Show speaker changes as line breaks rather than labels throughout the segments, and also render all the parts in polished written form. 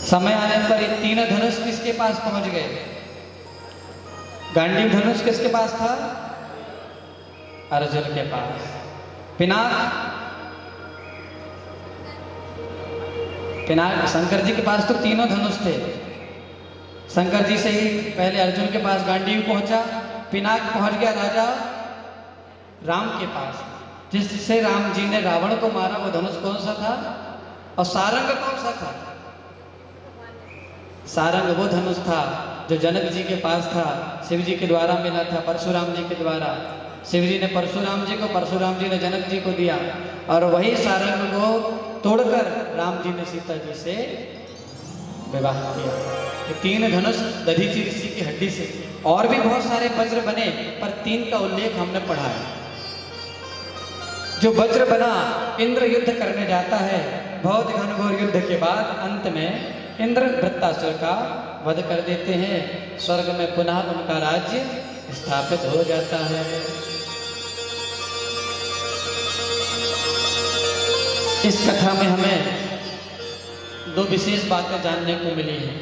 समय आने पर ये तीनों धनुष किसके पास पहुंच गए? गांडीव धनुष किसके पास था? अर्जुन के पास। पिनाक शंकर जी के पास तो तीनों धनुष थे। शंकर जी से ही पहले अर्जुन के पास गांडीव पहुंचा, पिनाक पहुंच गया राजा राम के पास, जिससे राम जी ने रावण को मारा। वो धनुष कौन सा था? और सारंग कौन सा था? सारंग वो धनुष था जो जनक जी के पास था, शिव जी के द्वारा मिला था, परशुराम जी के द्वारा। शिव जी ने परशुराम जी को, परशुराम जी ने जनक जी को दिया, और वही सारंग को तोड़कर राम जी ने सीता जी से विवाह किया। ये तीन धनुष दधीचि ऋषि की हड्डी से। और भी बहुत सारे वज्र बने, पर तीन का उल्लेख हमने पढ़ा है। जो वज्र बना, इंद्र युद्ध करने जाता है, बहुत घनघोर युद्ध के बाद अंत में इंद्र वृत्तासुर का वध कर देते हैं। स्वर्ग में पुनः उनका राज्य स्थापित हो जाता है। इस कथा में हमें दो विशेष बातें जानने को मिली हैं।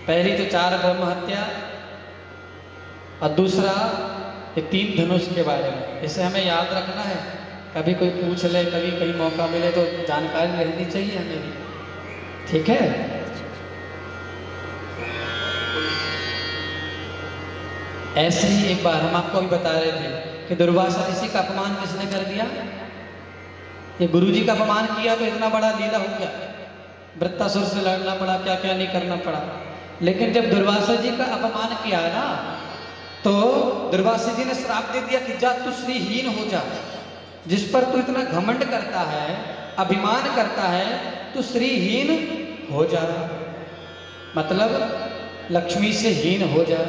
पहली तो 4 ब्रह्म हत्या, और दूसरा ये 3 धनुष के बारे में। इसे हमें याद रखना है, कभी कोई पूछ ले, कभी कहीं मौका मिले तो जानकारी रहनी चाहिए हमें भी, ठीक है। ऐसे ही एक बार हम आपको भी बता रहे थे कि दुर्वासा ऋषि का अपमान किसने कर दिया? ये गुरुजी का अपमान किया तो इतना बड़ा लीला हो गया, वृत्तासुर से लड़ना पड़ा, क्या क्या नहीं करना पड़ा। लेकिन जब दुर्वासा जी का अपमान किया ना, तो दुर्वासा जी ने श्राप दे दिया कि जा तू श्रीहीन हो जा। जिस पर तू इतना घमंड करता है, अभिमान करता है, तू श्रीहीन हो जा, मतलब लक्ष्मी से हीन हो जा।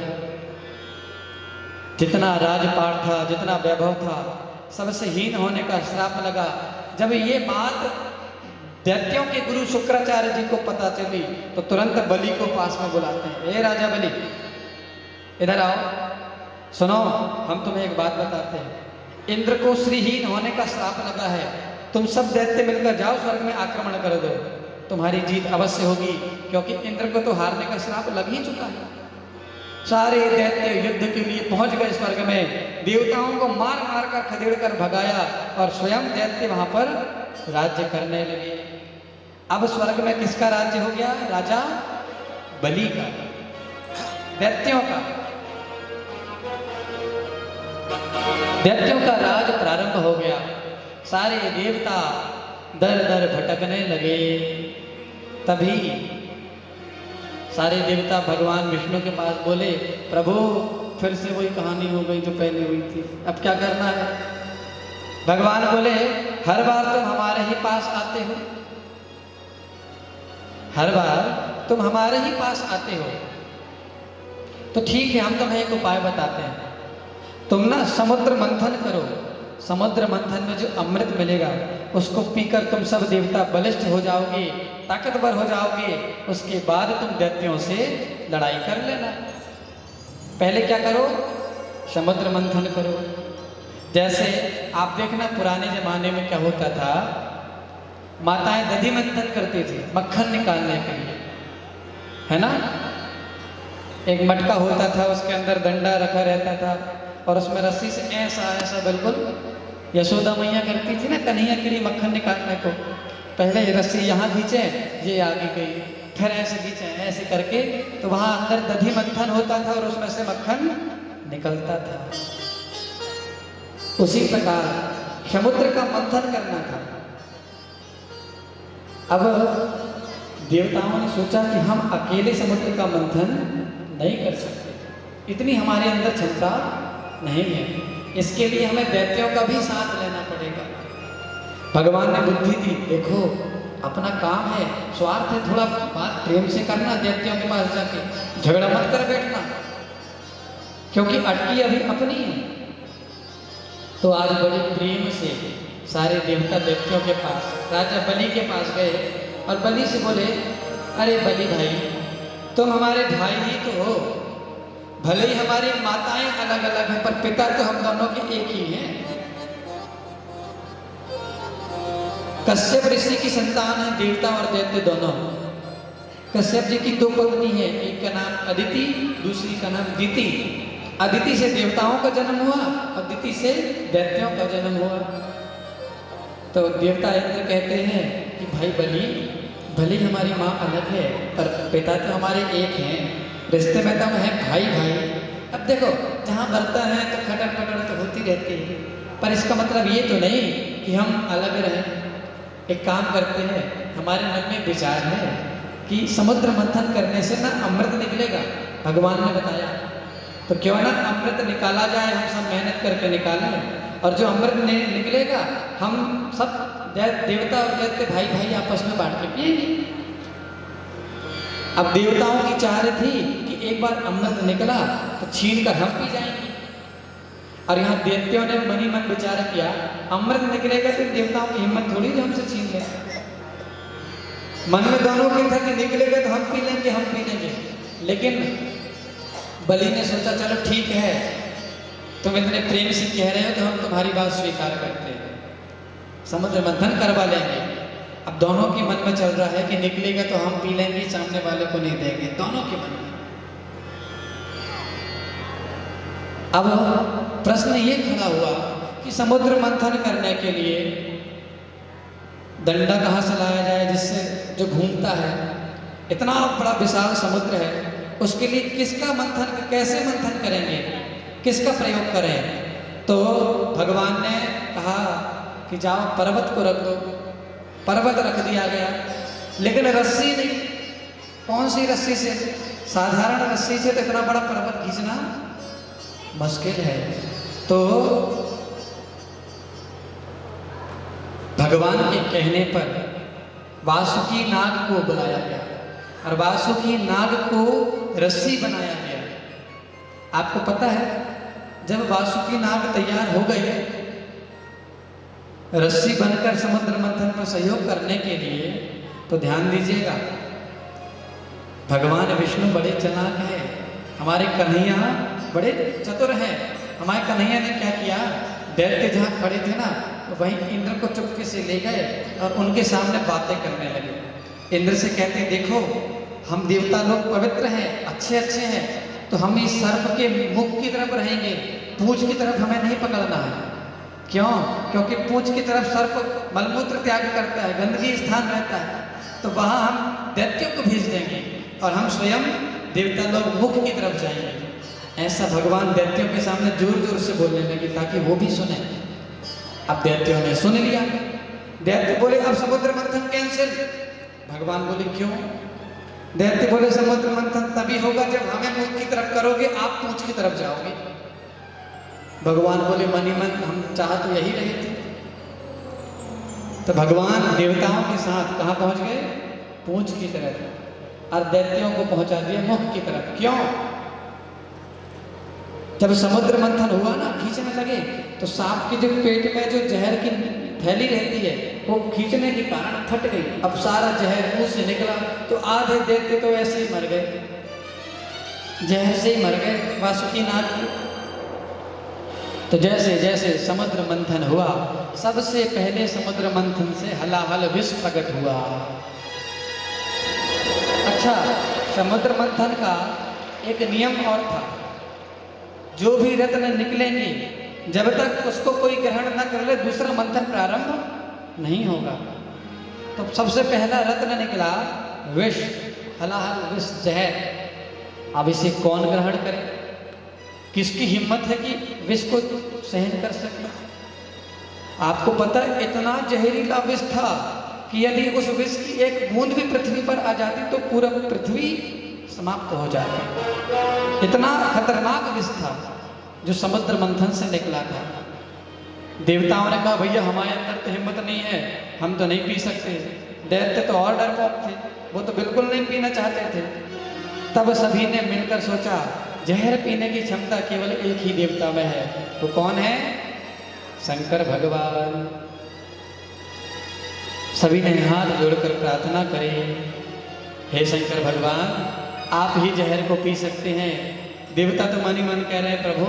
जितना राजपाट था, जितना वैभव था, सबसे हीन होने का श्राप लगा। जब ये बात दैत्यों के गुरु शुक्राचार्य जी को पता चली, तो तुरंत बलि को पास में बुलाते हैं। ए राजा बलि, इधर आओ, सुनो, हम तुम्हें एक बात बताते हैं। इंद्र को श्रीहीन होने का श्राप लगा है, तुम सब दैत्य मिलकर जाओ, स्वर्ग में आक्रमण कर दो, तुम्हारी जीत अवश्य होगी, क्योंकि इंद्र को तो हारने का श्राप लग ही चुका है। सारे दैत्य युद्ध के लिए पहुंच गए स्वर्ग में, देवताओं को मार मार कर खदेड़ कर भगाया, और स्वयं दैत्य वहां पर राज्य करने लगे। अब स्वर्ग में किसका राज्य हो गया? राजा बलि का, दैत्यों का। दैत्यों का राज प्रारंभ हो गया। सारे देवता दर दर भटकने लगे। तभी सारे देवता भगवान विष्णु के पास बोले, प्रभु फिर से वही कहानी हो गई जो पहले हुई थी, अब क्या करना है? भगवान बोले, हर बार तुम हमारे ही पास आते हो, हर बार तुम हमारे ही पास आते हो, तो ठीक है, हम तुम्हें एक उपाय बताते हैं। तुम ना समुद्र मंथन करो, समुद्र मंथन में जो अमृत मिलेगा उसको पीकर तुम सब देवता बलिष्ठ हो जाओगे, ताकतवर हो जाओगे। उसके बाद तुम दैत्यों से लड़ाई कर लेना। पहले क्या करो? समुद्र मंथन करो। जैसे आप देखना, पुराने जमाने में क्या होता था, माताएं दधि मंथन करती थी मक्खन निकालने के लिए, है ना। एक मटका होता था, उसके अंदर डंडा रखा रहता था, और उसमें रस्सी से ऐसा ऐसा, बिल्कुल यशोदा मैया करती थी ना कन्हैया के लिए मक्खन निकालने को। पहले रस्सी यहाँ खींचे, ये आगे गई, फिर ऐसे खींचे, ऐसे करके, तो वहां अंदर दधि मंथन होता था और उसमें से मक्खन निकलता था। उसी प्रकार समुद्र का मंथन करना था। अब देवताओं ने सोचा कि हम अकेले समुद्र का मंथन नहीं कर सकते, इतनी हमारे अंदर क्षमता नहीं है, इसके लिए हमें दैत्यों का भी साथ लेना पड़ेगा। भगवान ने बुद्धि दी, देखो अपना काम है, स्वार्थ है, थोड़ा बात प्रेम से करना, दैत्यों के पास जाके झगड़ा मत कर बैठना, क्योंकि अटकी अभी अपनी है। तो आज बड़े प्रेम से सारे देवता दैत्यों के पास, राजा बलि के पास गए और बलि से बोले, अरे बलि भाई, तुम हमारे भाई ही तो हो, भले ही हमारी माताएं अलग अलग हैं, पर पिता तो हम दोनों के एक ही हैं। कश्यप ऋषि की संतान है, देवता और दैत्य दोनों। कश्यप जी की दो पत्नी है, एक का नाम अदिति, दूसरी का नाम दिति। अदिति से देवताओं का जन्म हुआ और दिति से दैत्यों का जन्म हुआ। तो देवता इंद्र कहते हैं कि भाई बलि, भले हमारी माँ अलग है पर पिता तो हमारे एक हैं, रिश्ते में तो हम हैं भाई भाई। अब देखो जहाँ बर्तन है तो खटर पटर तो होती रहती है, पर इसका मतलब ये तो नहीं कि हम अलग रहें। एक काम करते हैं, हमारे मन में विचार है कि समुद्र मंथन करने से ना अमृत निकलेगा, भगवान ने बताया, तो क्यों ना अमृत निकाला जाए, हम सब मेहनत करके निकालें और जो अमृत निकलेगा हम सब देवता और दैत्य भाई भाई आपस में बांट के पिएंगे। अब देवताओं की चाह थी कि एक बार अमृत निकला तो छीन कर हम पी जाएंगे, और यहाँ दैत्यों ने मनी मन विचार किया अमृत निकलेगा तो देवताओं की हिम्मत थोड़ी जो हमसे छीन ले। मन में दोनों की था कि निकलेगा तो हम पी लेंगे, लेकिन बलि ने सोचा चलो ठीक है, तुम इतने प्रेम से कह रहे हो तो हम तुम्हारी बात स्वीकार करते हैं, समुद्र मंथन करवा लेंगे। अब दोनों के मन में चल रहा है कि निकलेगा तो हम पी लेंगे, सामने वाले को नहीं देंगे, दोनों के मन में। अब प्रश्न ये खड़ा हुआ कि समुद्र मंथन करने के लिए डंडा कहाँ से लाया जाए जिससे जो घूमता है, इतना बड़ा विशाल समुद्र है, उसके लिए किसका मंथन, कैसे मंथन करेंगे, किसका प्रयोग करें। तो भगवान ने कहा कि जाओ पर्वत को रख दो। पर्वत रख दिया गया, लेकिन रस्सी नहीं। कौन सी रस्सी से? साधारण रस्सी से तो इतना बड़ा पर्वत खींचना मुश्किल है। तो भगवान के कहने पर वासुकी नाग को बुलाया गया और वासुकी नाग को रस्सी बनाया गया। आपको पता है जब वासुकी नाग तैयार हो गए रस्सी बनकर समुद्र मंथन पर सहयोग करने के लिए, तो ध्यान दीजिएगा भगवान विष्णु बड़े चालाक हैं, हमारे कन्हैया बड़े चतुर हैं। हमारे कन्हैया ने क्या किया, दैत्य जहाँ खड़े थे ना तो वहीं इंद्र को चुपके से ले गए और उनके सामने बातें करने लगे। इंद्र से कहते हैं देखो हम देवता लोग पवित्र हैं, अच्छे हैं, तो हम इस सर्प के मुख की तरफ रहेंगे, पूंछ की तरफ हमें नहीं पकड़ना है। क्यों? क्योंकि पूंछ की तरफ सर्प मलमूत्र त्याग करता है, गंदगी स्थान रहता है, तो वहाँ हम दैत्यों को भेज देंगे और हम स्वयं देवता लोग मुख की तरफ जाएंगे। ऐसा भगवान दैत्यों के सामने जोर जोर से बोलने लगे ताकि वो भी सुने। अब दैत्यों ने सुन लिया। दैत्य बोले अब समुद्र मंथन कैंसिल। भगवान बोले क्यों? दैत्य बोले समुद्र मंथन तभी होगा जब हमें मुख की तरफ करोगे, आप पूंछ की तरफ जाओगे। भगवान बोले मनी मन हम चाह तो यही रहे थे। तो भगवान देवताओं के साथ कहाँ पहुंच गए? पूंछ की तरफ, और दैत्यों को पहुंचा दिया मुख की तरफ। क्यों? जब समुद्र मंथन हुआ ना, खींचने लगे, तो सांप के जो पेट में जो जहर की थैली रहती है वो खींचने के कारण फट गई। अब सारा जहर मुंह से निकला, तो आधे दैत्य तो ऐसे ही मर गए, जहर से ही मर गए वासुकी नाग की। तो जैसे जैसे समुद्र मंथन हुआ, सबसे पहले समुद्र मंथन से हलाहल विष प्रकट हुआ। अच्छा, समुद्र मंथन का एक नियम और था, जो भी रत्न निकलेंगे जब तक उसको कोई ग्रहण न कर ले दूसरा मंथन प्रारंभ नहीं होगा। तो सबसे पहला रत्न निकला विष, हलाहल विष, जहर। अब इसे कौन ग्रहण करे? किसकी हिम्मत है कि विष को सहन कर सके? आपको पता है इतना जहरीला विष था कि यदि उस विष की एक बूंद भी पृथ्वी पर आ जाती तो पूरा पृथ्वी समाप्त हो जाती। इतना खतरनाक विष था जो समुद्र मंथन से निकला था। देवताओं ने कहा भैया हमारे अंदर तो हिम्मत नहीं है, हम तो नहीं पी सकते। दैत्य तो और डरपोक थे, वो तो बिल्कुल नहीं पीना चाहते थे। तब सभी ने मिलकर सोचा जहर पीने की क्षमता केवल एक ही देवता में है। वो कौन है? शंकर भगवान। सभी ने हाथ जोड़कर प्रार्थना करी, हे शंकर भगवान आप ही जहर को पी सकते हैं। देवता तो मन ही मन कह रहे हैं प्रभु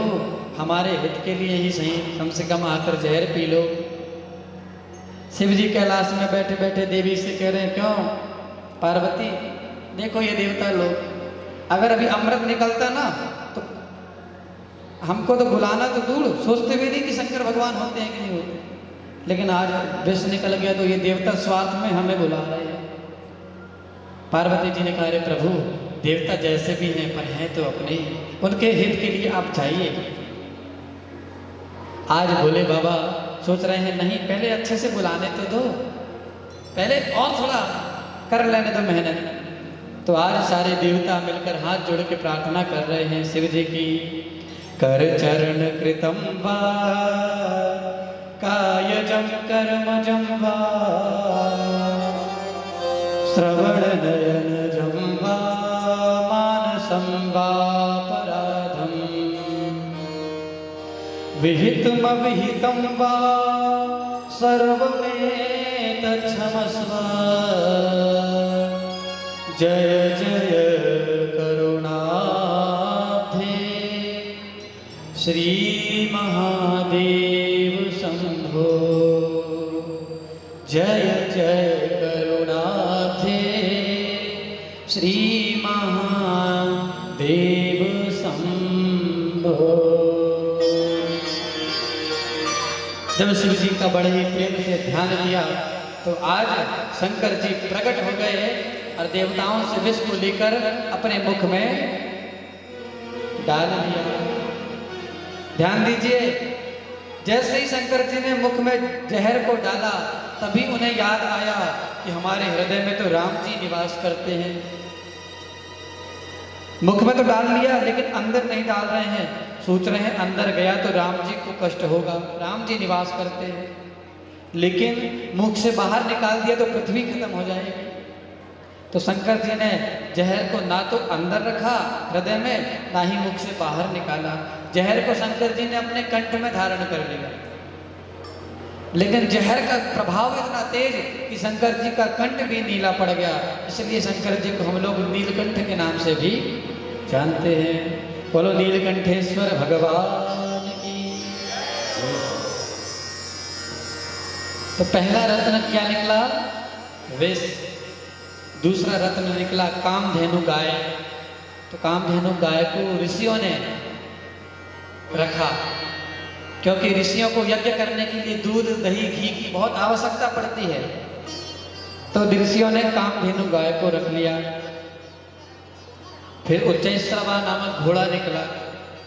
हमारे हित के लिए ही सही, कम से कम आकर जहर पी लो। शिव जी कैलाश में बैठे बैठे देवी से कह रहे हैं क्यों पार्वती देखो ये देवता लोग, अगर अभी अमृत निकलता ना तो हमको तो बुलाना तो दूर, सोचते भी नहीं कि शंकर भगवान होते हैं कि नहीं होते। लेकिन आज विष निकल गया तो ये देवता स्वार्थ में हमें बुला रहे हैं। पार्वती जी ने कहा, अरे प्रभु, देवता जैसे भी हैं पर हैं तो अपने, उनके हित के लिए आप चाहिए। आज भोले बाबा सोच रहे हैं नहीं, पहले अच्छे से बुलाने तो दो, पहले और थोड़ा कर लेने दो मेहनत। तो आज सारे देवता मिलकर हाथ जोड़ के प्रार्थना कर रहे हैं शिव जी की। कर चरण कृतम वा कायजम कर्मजम वा श्रवण नयन जम वा मानसम वा पराधम विहितम विहितम वा सर्वमेतच्छमस्व जय जय करुणाब्धे श्री महादेव शंभो। जय जय करुणाब्धे श्री महादेव शंभो। जब शिव जी का बड़े ही प्रेम से ध्यान लिया तो आज शंकर जी प्रकट हो गए और देवताओं से विष को लेकर अपने मुख में डाल लिया। ध्यान दीजिए, जैसे ही शंकर जी ने मुख में जहर को डाला तभी उन्हें याद आया कि हमारे हृदय में तो राम जी निवास करते हैं। मुख में तो डाल लिया लेकिन अंदर नहीं डाल रहे हैं, सोच रहे हैं अंदर गया तो राम जी को कष्ट होगा, राम जी निवास करते हैं। लेकिन मुख से बाहर निकाल दिया तो पृथ्वी खत्म हो जाएगी। तो शंकर जी ने जहर को ना तो अंदर रखा हृदय में, ना ही मुख से बाहर निकाला। जहर को शंकर जी ने अपने कंठ में धारण कर लिया, लेकिन जहर का प्रभाव इतना तेज कि शंकर जी का कंठ भी नीला पड़ गया। इसलिए शंकर जी को हम लोग नीलकंठ के नाम से भी जानते हैं। बोलो नीलकंठेश्वर भगवान की। तो पहला रत्न क्या निकला? विष। दूसरा रत्न निकला कामधेनु गाय। तो कामधेनु गाय को ऋषियों ने रखा, क्योंकि ऋषियों को यज्ञ करने के लिए दूध दही घी की बहुत आवश्यकता पड़ती है। तो ऋषियों ने कामधेनु गाय को रख लिया। फिर उच्चैश्रवा नामक घोड़ा निकला,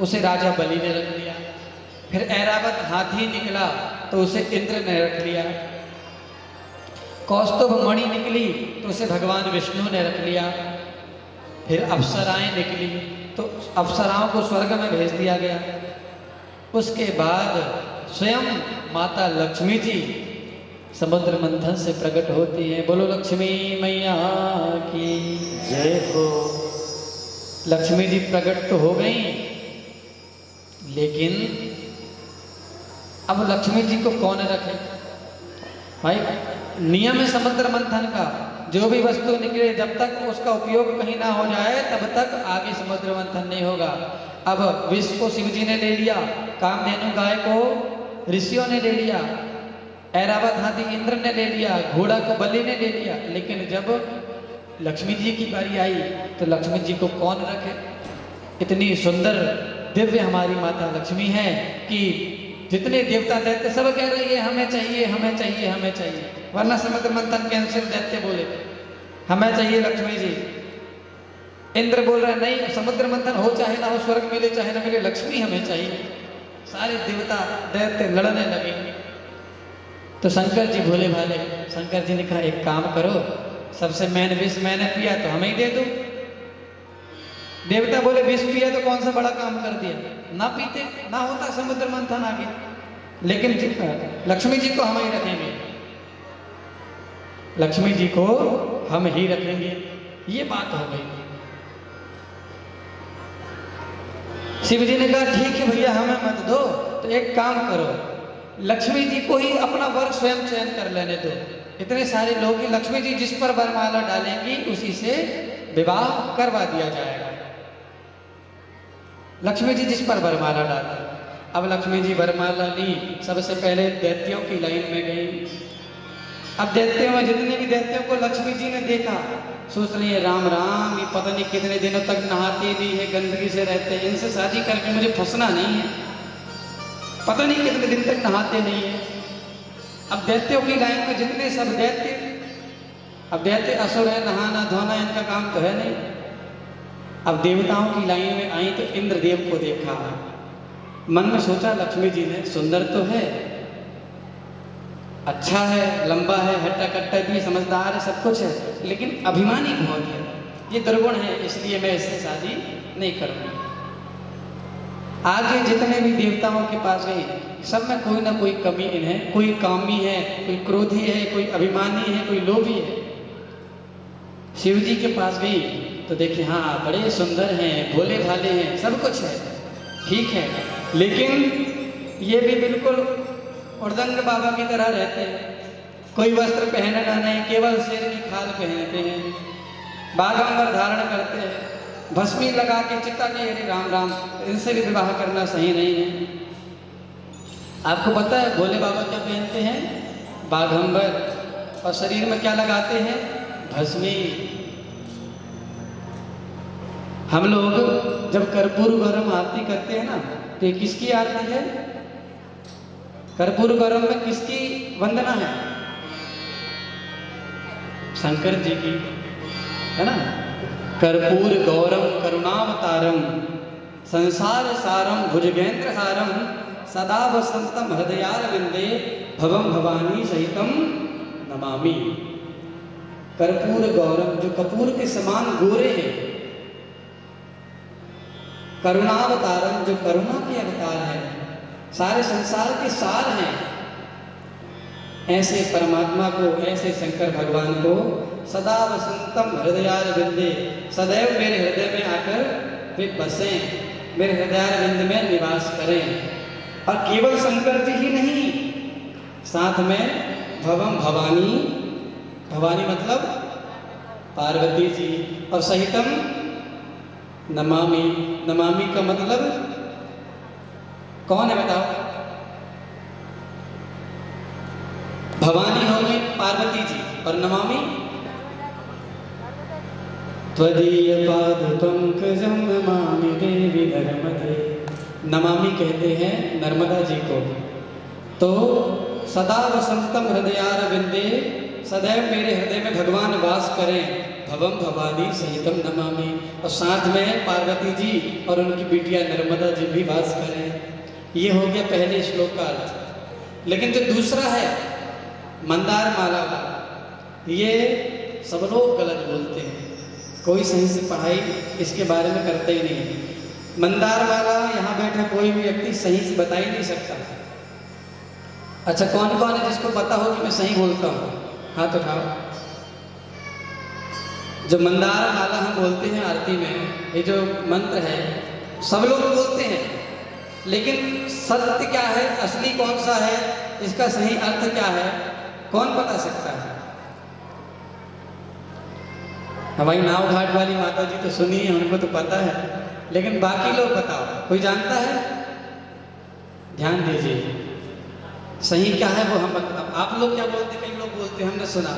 उसे राजा बलि ने रख लिया। फिर ऐरावत हाथी निकला तो उसे इंद्र ने रख लिया। कौस्तुभ मणि निकली तो उसे भगवान विष्णु ने रख लिया। फिर अप्सराएं निकली तो अप्सराओं को स्वर्ग में भेज दिया गया। उसके बाद स्वयं माता लक्ष्मी जी समुद्र मंथन से प्रकट होती हैं। बोलो लक्ष्मी मैया की जय हो। लक्ष्मी जी प्रकट तो हो गई, लेकिन अब लक्ष्मी जी को कौन रखे भाई? नियम है समुद्र मंथन का, जो भी वस्तु निकले जब तक उसका उपयोग कहीं ना हो जाए तब तक आगे समुद्र मंथन नहीं होगा। अब विष को शिव जी ने ले लिया, कामधेनु गाय को ऋषियों ने ले लिया, ऐरावत हाथी इंद्र ने ले लिया, घोड़ा को बलि ने ले लिया। लेकिन जब लक्ष्मी जी की बारी आई तो लक्ष्मी जी को कौन रखे? इतनी सुंदर दिव्य हमारी माता लक्ष्मी है कि जितने देवता दैत्य सब कह रहे हैं हमें चाहिए हमें चाहिए हमें चाहिए, वरना समुद्र मंथन कैंसिल। दैत्य बोले हमें चाहिए लक्ष्मी जी। इंद्र बोल रहे नहीं, समुद्र मंथन हो चाहे ना हो, स्वर्ग मिले चाहे ना मिले, लक्ष्मी हमें चाहिए। सारे देवता दैत्य लड़ने लगे। तो शंकर जी भोले भाले, शंकर जी ने कहा एक काम करो, सबसे मैन विष मैंने पिया तो हमें ही दे दो। देवता बोले विष पिया तो कौन सा बड़ा काम कर दिया, ना पीते ना होता समुद्र मंथन आगे। लेकिन लक्ष्मी जी को हम ही रखेंगे, लक्ष्मी जी को हम ही रखेंगे। ये बात हो गई। शिव जी ने कहा ठीक है भैया हमें मत दो, तो एक काम करो लक्ष्मी जी को ही अपना वर स्वयं चयन कर लेने दो। इतने सारे लोग हैं, लक्ष्मी जी जिस पर वरमाला डालेंगी उसी से विवाह करवा दिया जाएगा। लक्ष्मी जी जिस पर वरमाला डाली। अब लक्ष्मी जी वरमाला ली, सबसे पहले दैत्यों की लाइन में गई। अब दैत्यों में जितने भी दैत्यों को लक्ष्मी जी ने देखा, सोच रही है राम राम, ये पता नहीं कितने दिनों तक नहाते नहीं है, गंदगी से रहते हैं, इनसे शादी करके मुझे फंसना नहीं है, पता नहीं कितने दिन तक नहाते नहीं है। अब दैत्यों की लाइन में जितने सब दैत्य, अब दैत्य असुर है, नहाना धोना इनका काम तो है नहीं। अब देवताओं की लाइन में आई तो इंद्रदेव को देखा, मन में सोचा लक्ष्मी जी ने सुंदर तो है, अच्छा है, लंबा है, हट्टा कट्टा भी, समझदार है, सब कुछ है, लेकिन अभिमानी बहुत है, ये दुर्गुण है, इसलिए मैं इससे शादी नहीं करूँगी। आगे जितने भी देवताओं के पास गए, सब में कोई ना कोई कमी इन्हें, कोई कामी है, कोई क्रोधी है, कोई अभिमानी है, कोई लोभी है। शिव जी के पास गई तो देखे हाँ बड़े सुंदर हैं, भोले भाले हैं, सब कुछ है, ठीक है, लेकिन ये भी बिल्कुल उर्दंग बाबा की तरह रहते हैं, कोई वस्त्र पहनना नहीं, केवल शेर की खाल पहनते हैं, बागंबर धारण करते हैं, भस्मी लगा के चिता के हरे राम राम, इनसे भी विवाह करना सही नहीं है। आपको पता है भोले बाबा क्या पहनते हैं? बागंबर, और शरीर में क्या लगाते हैं? भस्मी। हम लोग जब कर्पूर गौरम आरती करते हैं ना, तो ये किसकी आरती है? कर्पूर गौरम में किसकी वंदना है? शंकर जी की, है ना? कर्पूर गौरम करुणावतारम संसार सारम भुजगेंद्र हारम सदा वसंतम हृदयारविंदे भवम भवानी सहितम नमामि। कर्पूर गौरम, जो कपूर के समान गोरे हैं, करुणावतारम, जो करुणा के अवतार है, सारे संसार के सार हैं, ऐसे परमात्मा को, ऐसे शंकर भगवान को सदा वसंतम हृदयारविंदे, सदैव मेरे हृदय में आकर वे बसें, मेरे हृदयारविंद में निवास करें। और केवल शंकर जी ही नहीं, साथ में भवम भवानी, भवानी मतलब पार्वती जी, और सहितम नमामि, नमामि का मतलब कौन है बताओ? भवानी हो गई पार्वती जी, और नमामि त्वदीय पाद पंकजम नमामि देवी नर्मदे। नमामि कहते हैं नर्मदा जी को। तो सदा वसंतम हृदयारविंदे, सदैव मेरे हृदय में भगवान वास करें, भवम भवानी सहितम नमामि, और साथ में पार्वती जी और उनकी बिटिया नर्मदा जी भी वास करें। ये हो गया पहले श्लोक का अर्थ। लेकिन जो दूसरा है मंदार माला का, ये सब लोग गलत बोलते हैं, कोई सही से पढ़ाई इसके बारे में करते ही नहीं। मंदार माला यहाँ बैठा कोई भी व्यक्ति सही से बता ही नहीं सकता। अच्छा कौन कौन है जिसको पता हो कि मैं सही बोलता हूँ? हाथ उठाओ। जो मंदार माला हम बोलते हैं आरती में, ये जो मंत्र है सब लोग बोलते हैं, लेकिन सत्य क्या है, असली कौन सा है, इसका सही अर्थ क्या है, कौन बता सकता है? हमारी नाव घाट वाली माता जी तो सुनी है, उनको तो पता है, लेकिन बाकी लोग बताओ, कोई जानता है? ध्यान दीजिए, सही क्या है वो हम आप लोग क्या बोलते, कई लोग बोलते हैं, हमने सुना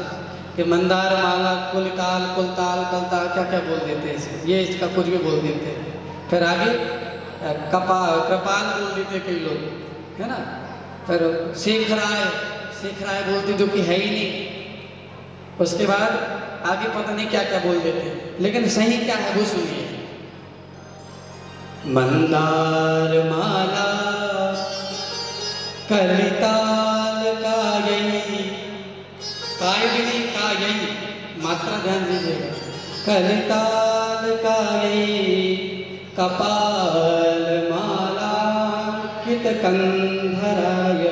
कि मंदार माला कुलताल कुलताल कलताल क्या क्या बोल देते हैं, ये इसका कुछ भी बोल देते हैं। फिर आगे कृपाल बोल देते कई लोग, है ना? फिर शेखराय बोलते जो कि है ही नहीं। उसके बाद आगे पता नहीं क्या क्या बोल देते हैं, लेकिन सही क्या है वो सुनिए। मंदार माला कलिताल कायई, काय भी नहीं कायई, मात्रा ध्यान दीजिएगा। कलिताल कायई कपाल माला कित कंधराय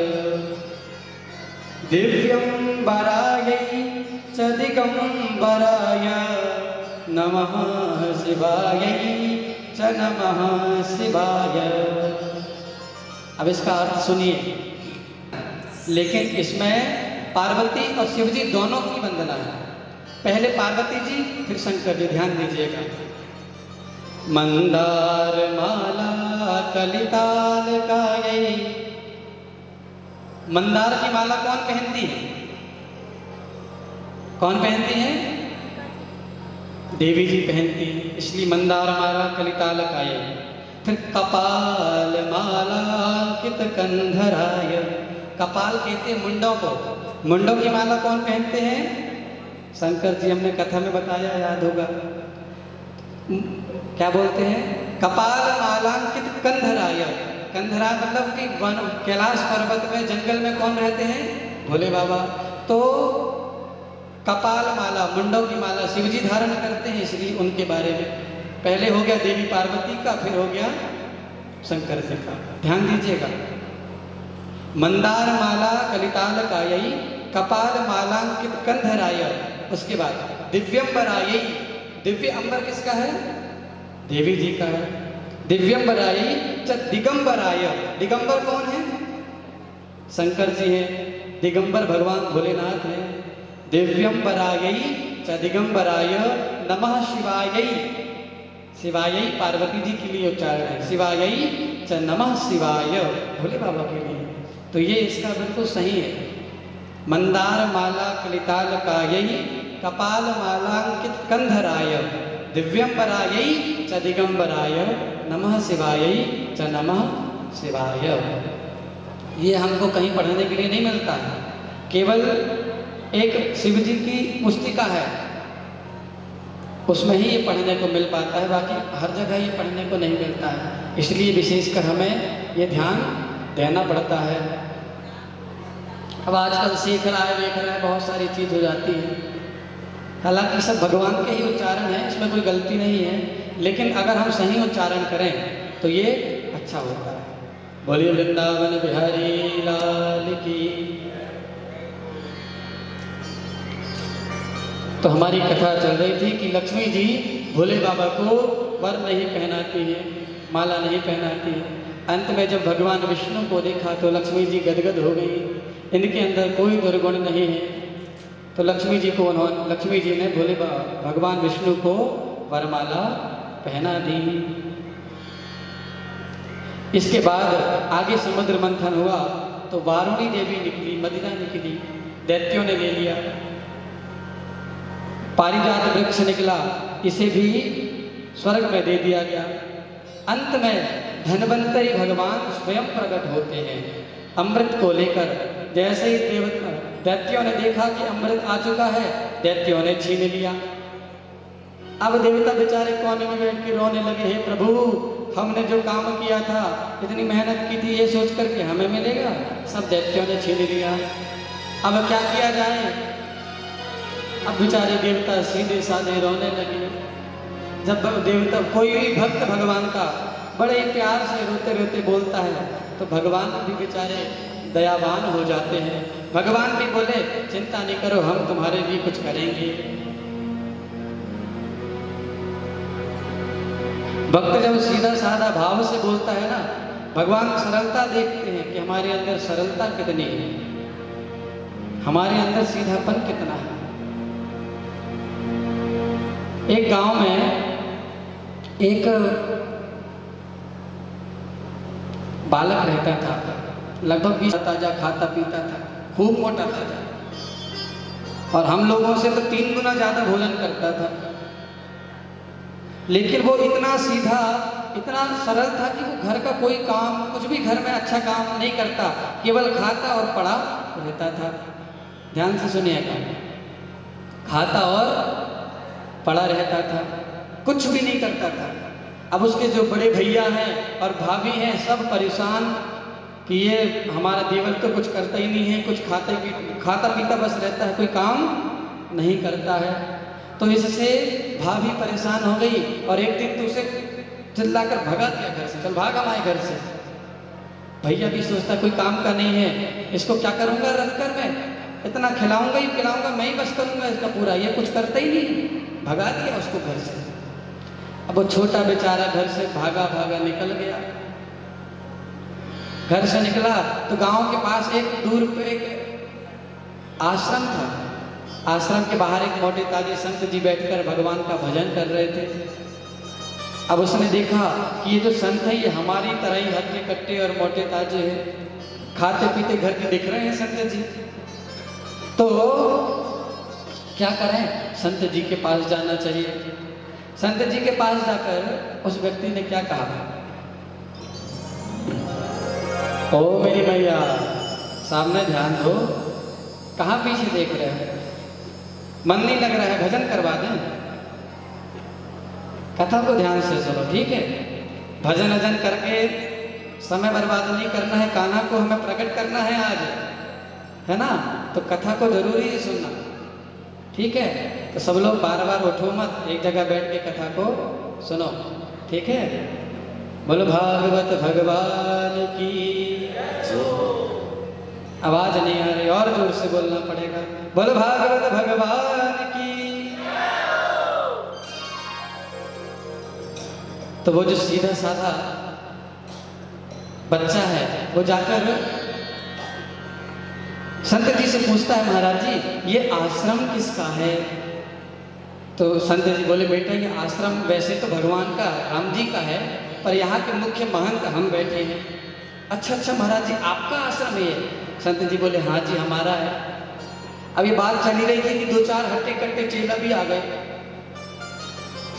दिव्यं वरायै च दिगंबराय नमः शिवायै च नमः शिवाय। अब इसका अर्थ सुनिए, लेकिन इसमें पार्वती और शिव जी दोनों की वंदना है। पहले पार्वती जी फिर शंकर जी, ध्यान दीजिएगा। मंदार माला कलिताल कायई, मंदार की माला कौन पहनती है? कौन पहनती हैं? देवी जी पहनती हैं, इसलिए मंदार माला कलिताल काय। फिर कपाल माला अंकित कंधराय। कपाल कहते हैं मुंडों को, मुंडों की माला कौन पहनते हैं? शंकर जी, हमने कथा में बताया, याद होगा। क्या बोलते हैं? कपाल मालांकित कंधराय। कंधरा मतलब कि वन, कैलाश पर्वत में, जंगल में कौन रहते हैं? भोले बाबा। तो कपाल माला, मुंडों की माला शिवजी धारण करते हैं, इसलिए उनके बारे में पहले हो गया देवी पार्वती का, फिर हो गया शंकर जी का। ध्यान दीजिएगा, मंदार माला कलिताल कायई, कपाल मालांकित कंधराय। उसके बाद दिव्यंबरायई। दिव्य अंबर किसका है? देवी जी का है। दिव्यंबरायई च दिगंबराय। दिगंबर कौन है? शंकर जी हैं। दिगंबर भगवान भोलेनाथ हैं। दिव्यंबरायई च दिगंबराय नमः शिवायई। शिवायई पार्वती जी के लिए उच्चारण है, शिवायई च नमः शिवाय भोले बाबा के लिए। तो ये इसका बिल्कुल सही है। मंदार माला कलिताल कायई, कपाल मालांकित कंधराय, दिव्यंबरायई च दिगंबराय नमः शिवायई च नमः शिवाय। ये हमको कहीं पढ़ने के लिए नहीं मिलता है, केवल एक शिव जी की पुस्तिका है, उसमें ही ये पढ़ने को मिल पाता है, बाकी हर जगह ये पढ़ने को नहीं मिलता है। इसलिए विशेषकर हमें ये ध्यान देना पड़ता है। अब आजकल सीख रहा है, देख रहा है, बहुत सारी चीज़ हो जाती है। हालांकि सब भगवान के ही उच्चारण है, इसमें कोई गलती नहीं है, लेकिन अगर हम सही उच्चारण करें तो ये अच्छा होता है। बोलिए वृंदावन बिहारी लाल की। तो हमारी कथा चल रही थी कि लक्ष्मी जी भोले बाबा को वर नहीं पहनाती है, माला नहीं पहनाती है। अंत में जब भगवान विष्णु को देखा तो लक्ष्मी जी गदगद हो गई, इनके अंदर कोई दुर्गुण नहीं है। तो लक्ष्मी जी ने भोले भगवान विष्णु को वरमाला पहना दी। इसके बाद आगे समुद्र मंथन हुआ तो वारुणी देवी निकली, मदिरा निकली, दैत्यों ने ले लिया। पारिजात वृक्ष निकला, इसे भी स्वर्ग में दे दिया गया। अंत में धन्वंतरी भगवान स्वयं प्रकट होते हैं अमृत को लेकर। जैसे ही दैत्यों ने देखा कि अमृत आ चुका है, दैत्यों ने छीन लिया। अब देवता बेचारे कोने में बैठ के रोने लगे, हे प्रभु, हमने जो काम किया था, इतनी मेहनत की थी, ये सोच कर के हमें मिलेगा, सब दैत्यों ने छीन लिया। अब क्या किया जाए? अब बेचारे देवता सीधे साधे रोने लगे। जब देवता, कोई भी भक्त भगवान का बड़े प्यार से रोते रोते बोलता है तो भगवान भी बेचारे दयावान हो जाते हैं। भगवान भी बोले, चिंता नहीं करो, हम तुम्हारे लिए कुछ करेंगे। भक्त जब सीधा साधा भाव से बोलता है ना, भगवान सरलता देखते हैं कि हमारे अंदर सरलता कितनी है, हमारे अंदर सीधापन कितना है। एक गांव में एक बालक रहता था, लगभग 20 ताजा खाता पीता था, खूब मोटा ताजा, और हम लोगों से तो 3 गुना ज्यादा भोजन करता था। लेकिन वो इतना सीधा, इतना सरल था कि वो घर का कोई काम, कुछ भी घर में अच्छा काम नहीं करता, केवल खाता और पड़ा रहता था। ध्यान से सुनिएगा, खाता और पड़ा रहता था, कुछ भी नहीं करता था। अब उसके जो बड़े भैया हैं और भाभी हैं, सब परेशान कि ये हमारा देवर तो कुछ करता ही नहीं है, कुछ खाता पीता बस रहता है, कोई काम नहीं करता है। तो इससे भाभी परेशान हो गई और एक दिन तो उसे चिल्लाकर भगा दिया घर से, चल भाग हमारे घर से। भैया भी सोचता कोई काम का नहीं है, इसको क्या करूँगा रख कर, मैं इतना खिलाऊंगा ही पिलाऊंगा, मैं ही बस करूँगा इसका पूरा, ये कुछ करता ही नहीं। भगा दिया उसको घर से। अब वो छोटा बेचारा घर से भागा भागा निकल गया। घर से निकला तो गांव के पास एक दूर पे एक आश्रम था। आश्रम के बाहर एक मोटे ताजे संत जी बैठकर भगवान का भजन कर रहे थे। अब उसने देखा कि ये जो संत है ये हमारी तरह ही हट्टे कट्टे और मोटे ताजे हैं, खाते पीते घर के दिख रहे हैं संत जी। तो क्या करें, संत जी के पास जाना चाहिए। संत जी के पास जाकर उस व्यक्ति ने क्या कहा, ओ मेरी मैया सामने ध्यान दो, कहाँ पीछे देख रहे हैं, मन नहीं लग रहा है, भजन करवा दें। कथा को ध्यान से सुनो, ठीक है। भजन वजन करके समय बर्बाद नहीं करना है, कान्हा को हमें प्रकट करना है आज, है ना। तो कथा को जरूरी है सुनना, ठीक है। तो सब लोग बार बार उठो मत, एक जगह बैठ के कथा को सुनो, ठीक है। बोलो भागवत भगवान की, आवाज नहीं आ रही, और जोर से बोलना पड़ेगा। बोलो भागवत भगवान की। तो वो जो सीधा साधा बच्चा है वो जाकर संत जी से पूछता है, महाराज जी ये आश्रम किसका है। तो संत जी बोले, बेटा ये आश्रम वैसे तो भगवान का, राम जी का है, पर यहाँ के मुख्य महंत हम बैठे हैं। अच्छा अच्छा महाराज जी आपका आश्रम है ये। संत जी बोले, हाँ जी हमारा है। अब ये बात चली रही थी कि दो चार हट्टे कट्टे चेला भी आ गए।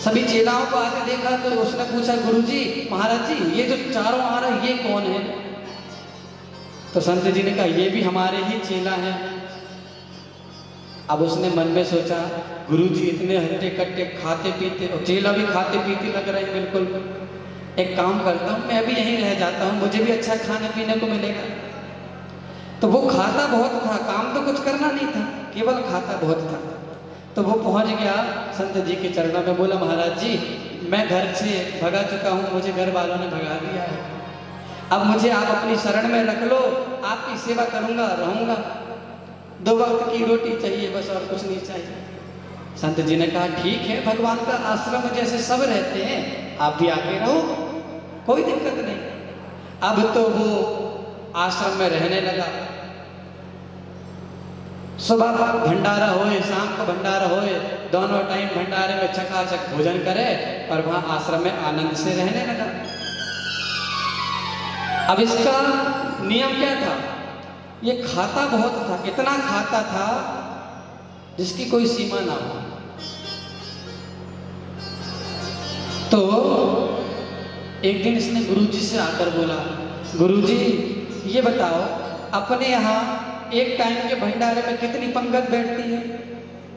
सभी चेलाओं को आके देखा तो उसने पूछा, गुरुजी महाराज जी ये जो चारों आ रहा है ये कौन है। तो संत जी ने कहा, ये भी हमारे ही चेला हैं। अब उसने मन में सोचा, गुरुजी इतने हट्टे कट्टे खाते पीते, और चेला भी खाते पीते लग रहे हैं बिल्कुल। एक काम करता हूँ, मैं भी यहीं रह जाता हूँ, मुझे भी अच्छा खाने पीने को मिलेगा। तो वो खाता बहुत था, काम तो कुछ करना नहीं था, केवल खाता बहुत था। तो वो पहुंच गया संत जी के चरणों में, बोला, महाराज जी मैं घर से भगा चुका हूँ, मुझे घर वालों ने भगा दिया है, अब मुझे आप अपनी शरण में रख लो, आपकी सेवा करूँगा, रहूँगा, 2 वक्त की रोटी चाहिए बस, और कुछ नहीं चाहिए। संत जी ने कहा, ठीक है, भगवान का आश्रम जैसे सब रहते हैं, आप भी आके रहो, कोई दिक्कत नहीं। अब तो वो आश्रम में रहने लगा। सुबह भंडारा होए, शाम को भंडारा होए, दोनों टाइम भंडारे में चकाचक भोजन करे और वहां आश्रम में आनंद से रहने लगा। अब इसका नियम क्या था, ये खाता बहुत था, इतना खाता था जिसकी कोई सीमा ना हो। तो एक दिन इसने गुरुजी से आकर बोला, गुरुजी ये बताओ अपने यहाँ एक टाइम के भंडारे में कितनी पंगत बैठती है।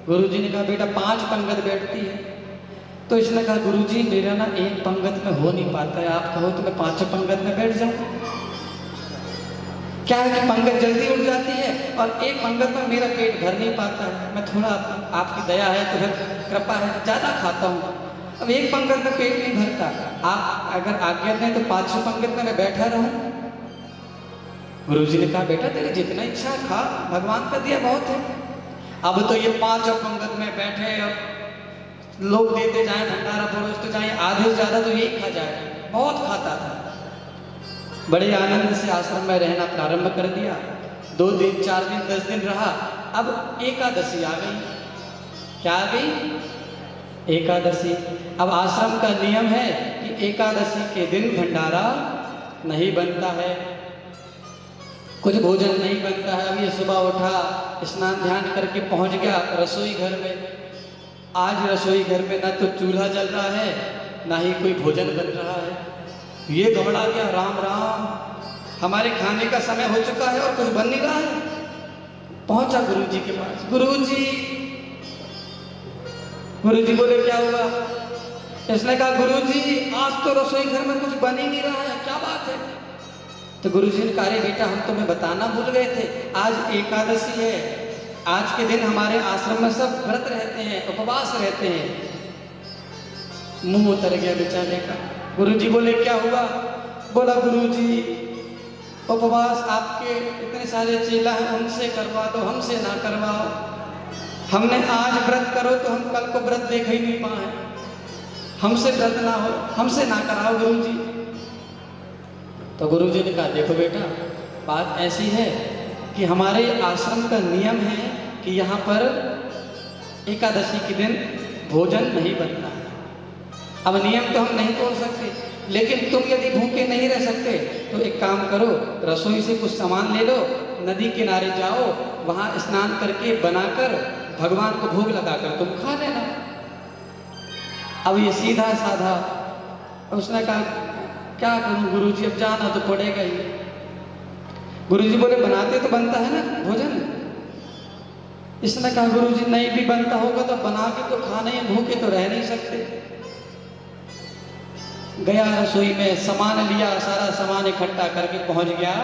गुरुजी ने कहा, बेटा 5 पंगत बैठती है। तो इसने कहा, गुरुजी मेरा ना एक पंगत में हो नहीं पाता है, आप कहो तो मैं 5 पंगत में बैठ जाऊं। क्या है कि पंगत जल्दी उठ जाती है और एक पंगत में मेरा पेट भर नहीं पाता है। मैं थोड़ा आपकी दया है तो फिर कृपा है, ज़्यादा खाता हूँ, अब एक पंगत में पेट नहीं भरता, आप अगर आज्ञा दें तो 5 पंगत में मैं बैठा रहूं। गुरुजी ने कहा, बेटा तेरी जितना इच्छा खा, भगवान का दिया बहुत है। अब तो ये 5 पंगत में बैठे और लोग देते जाए, भंडारा परोसते जाए, आधे से ज़्यादा तो यही खा जाए, बहुत खाता था। बड़े आनंद से आश्रम में रहना प्रारंभ कर दिया। 2 दिन 4 दिन 10 दिन रहा। अब एकादशी आ गई। क्या आ गई? एकादशी। अब आश्रम का नियम है कि एकादशी के दिन भंडारा नहीं बनता है, कुछ भोजन नहीं बनता है। अब ये सुबह उठा, स्नान ध्यान करके पहुंच गया रसोई घर में। आज रसोई घर में ना तो चूल्हा जल रहा है, ना ही कोई भोजन बन रहा है। ये घबरा गया, राम राम हमारे खाने का समय हो चुका है और कुछ बन नहीं रहा है। पहुंचा गुरुजी के पास, गुरुजी। गुरुजी बोले, क्या हुआ? इसने कहा, गुरुजी आज तो रसोई घर में कुछ बन ही नहीं रहा है, क्या बात है? तो गुरुजी ने कहा, अरे बेटा हम तुम्हें बताना भूल गए थे, आज एकादशी है, आज के दिन हमारे आश्रम में सब व्रत रहते हैं, उपवास रहते हैं। मुंह उतर गया बेचारे का। गुरुजी बोले, क्या हुआ? बोला, गुरुजी उपवास आपके इतने सारे चेला हैं, उनसे करवा दो, हमसे ना करवाओ। हमने आज व्रत करो तो हम कल को व्रत देख ही नहीं पाए, हमसे व्रत ना हो, हमसे ना कराओ गुरुजी। तो गुरुजी ने कहा, देखो बेटा बात ऐसी है कि हमारे आश्रम का नियम है कि यहाँ पर एकादशी के दिन भोजन नहीं बनता है। अब नियम तो हम नहीं तोड़ सकते, लेकिन तुम यदि भूखे नहीं रह सकते तो एक काम करो, रसोई से कुछ सामान ले लो, नदी किनारे जाओ, वहाँ स्नान करके बनाकर भगवान को भोग लगाकर तुम खा लेना। अब ये सीधा साधा। अब उसने कहा क्या करूं गुरुजी, अब जाना तो पड़ेगा ही। गुरुजी बोले बनाते तो बनता है ना भोजन। इसने कहा गुरुजी नहीं भी बनता होगा तो बना के तो खाने, भूखे तो रह नहीं सकते। गया रसोई में, सामान लिया, सारा सामान इकट्ठा करके पहुंच गया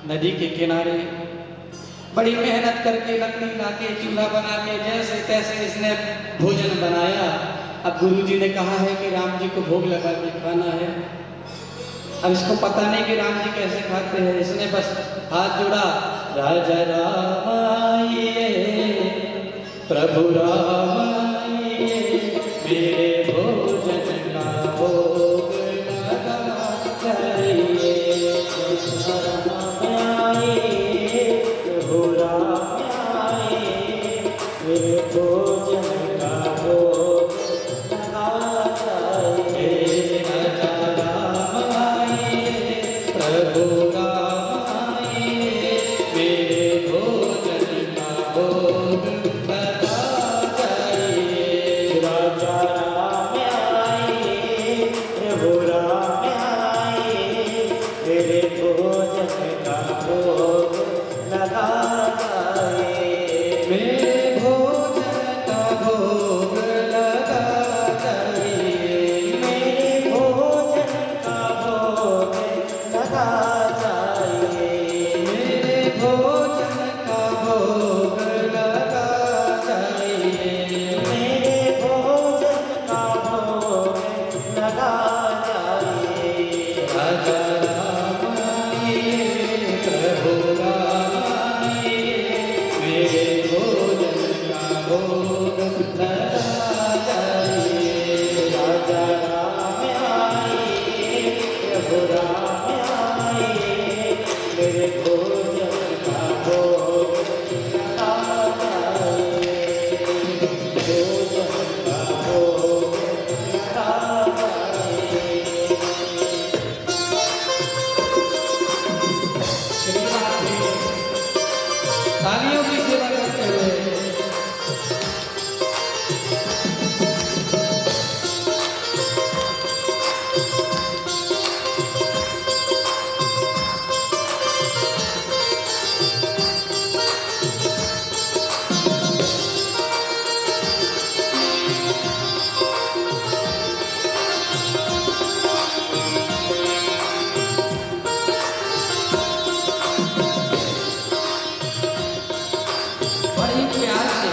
नदी के किनारे। बड़ी मेहनत करके लकड़ी लाके चूल्हा बना के जैसे तैसे इसने भोजन बनाया। अब गुरुजी ने कहा है कि राम जी को भोग लगा के खाना है। अब इसको पता नहीं कि राम जी कैसे खाते हैं। इसने बस हाथ जोड़ा, राजा राम आइए, प्रभु राम आइए, मेरे भोजन का भोग लगा जाइए। राम आइए, प्रभु राम आइए, मेरे भोजन का भोग लगा जाइए। राजा राम आइए, प्रभु राम आइए, मेरे भोजन का भोग लगा जाइए। राजा राम आइए, प्रभु राम आइए, मेरे भोजन का भोग लगा जाइए। मेरे भोजन का भोग लगा जाइए। मेरे भोजन का भोग लगा जाइए। मेरे भोजन का भोग लगा जाइए। मेरे भोजन का भोग लगा जाइए। राजा राम आइए, प्रभु राम आइए, मेरे भोजन का भोग लगा जाइए। राजा राम आइए, प्रभु राम आइए, मेरे भोजन का भोग लगा जाइए। भोजन का भोग लगा जाइए। तालियों की सेवा करते हुए बड़ी प्यार से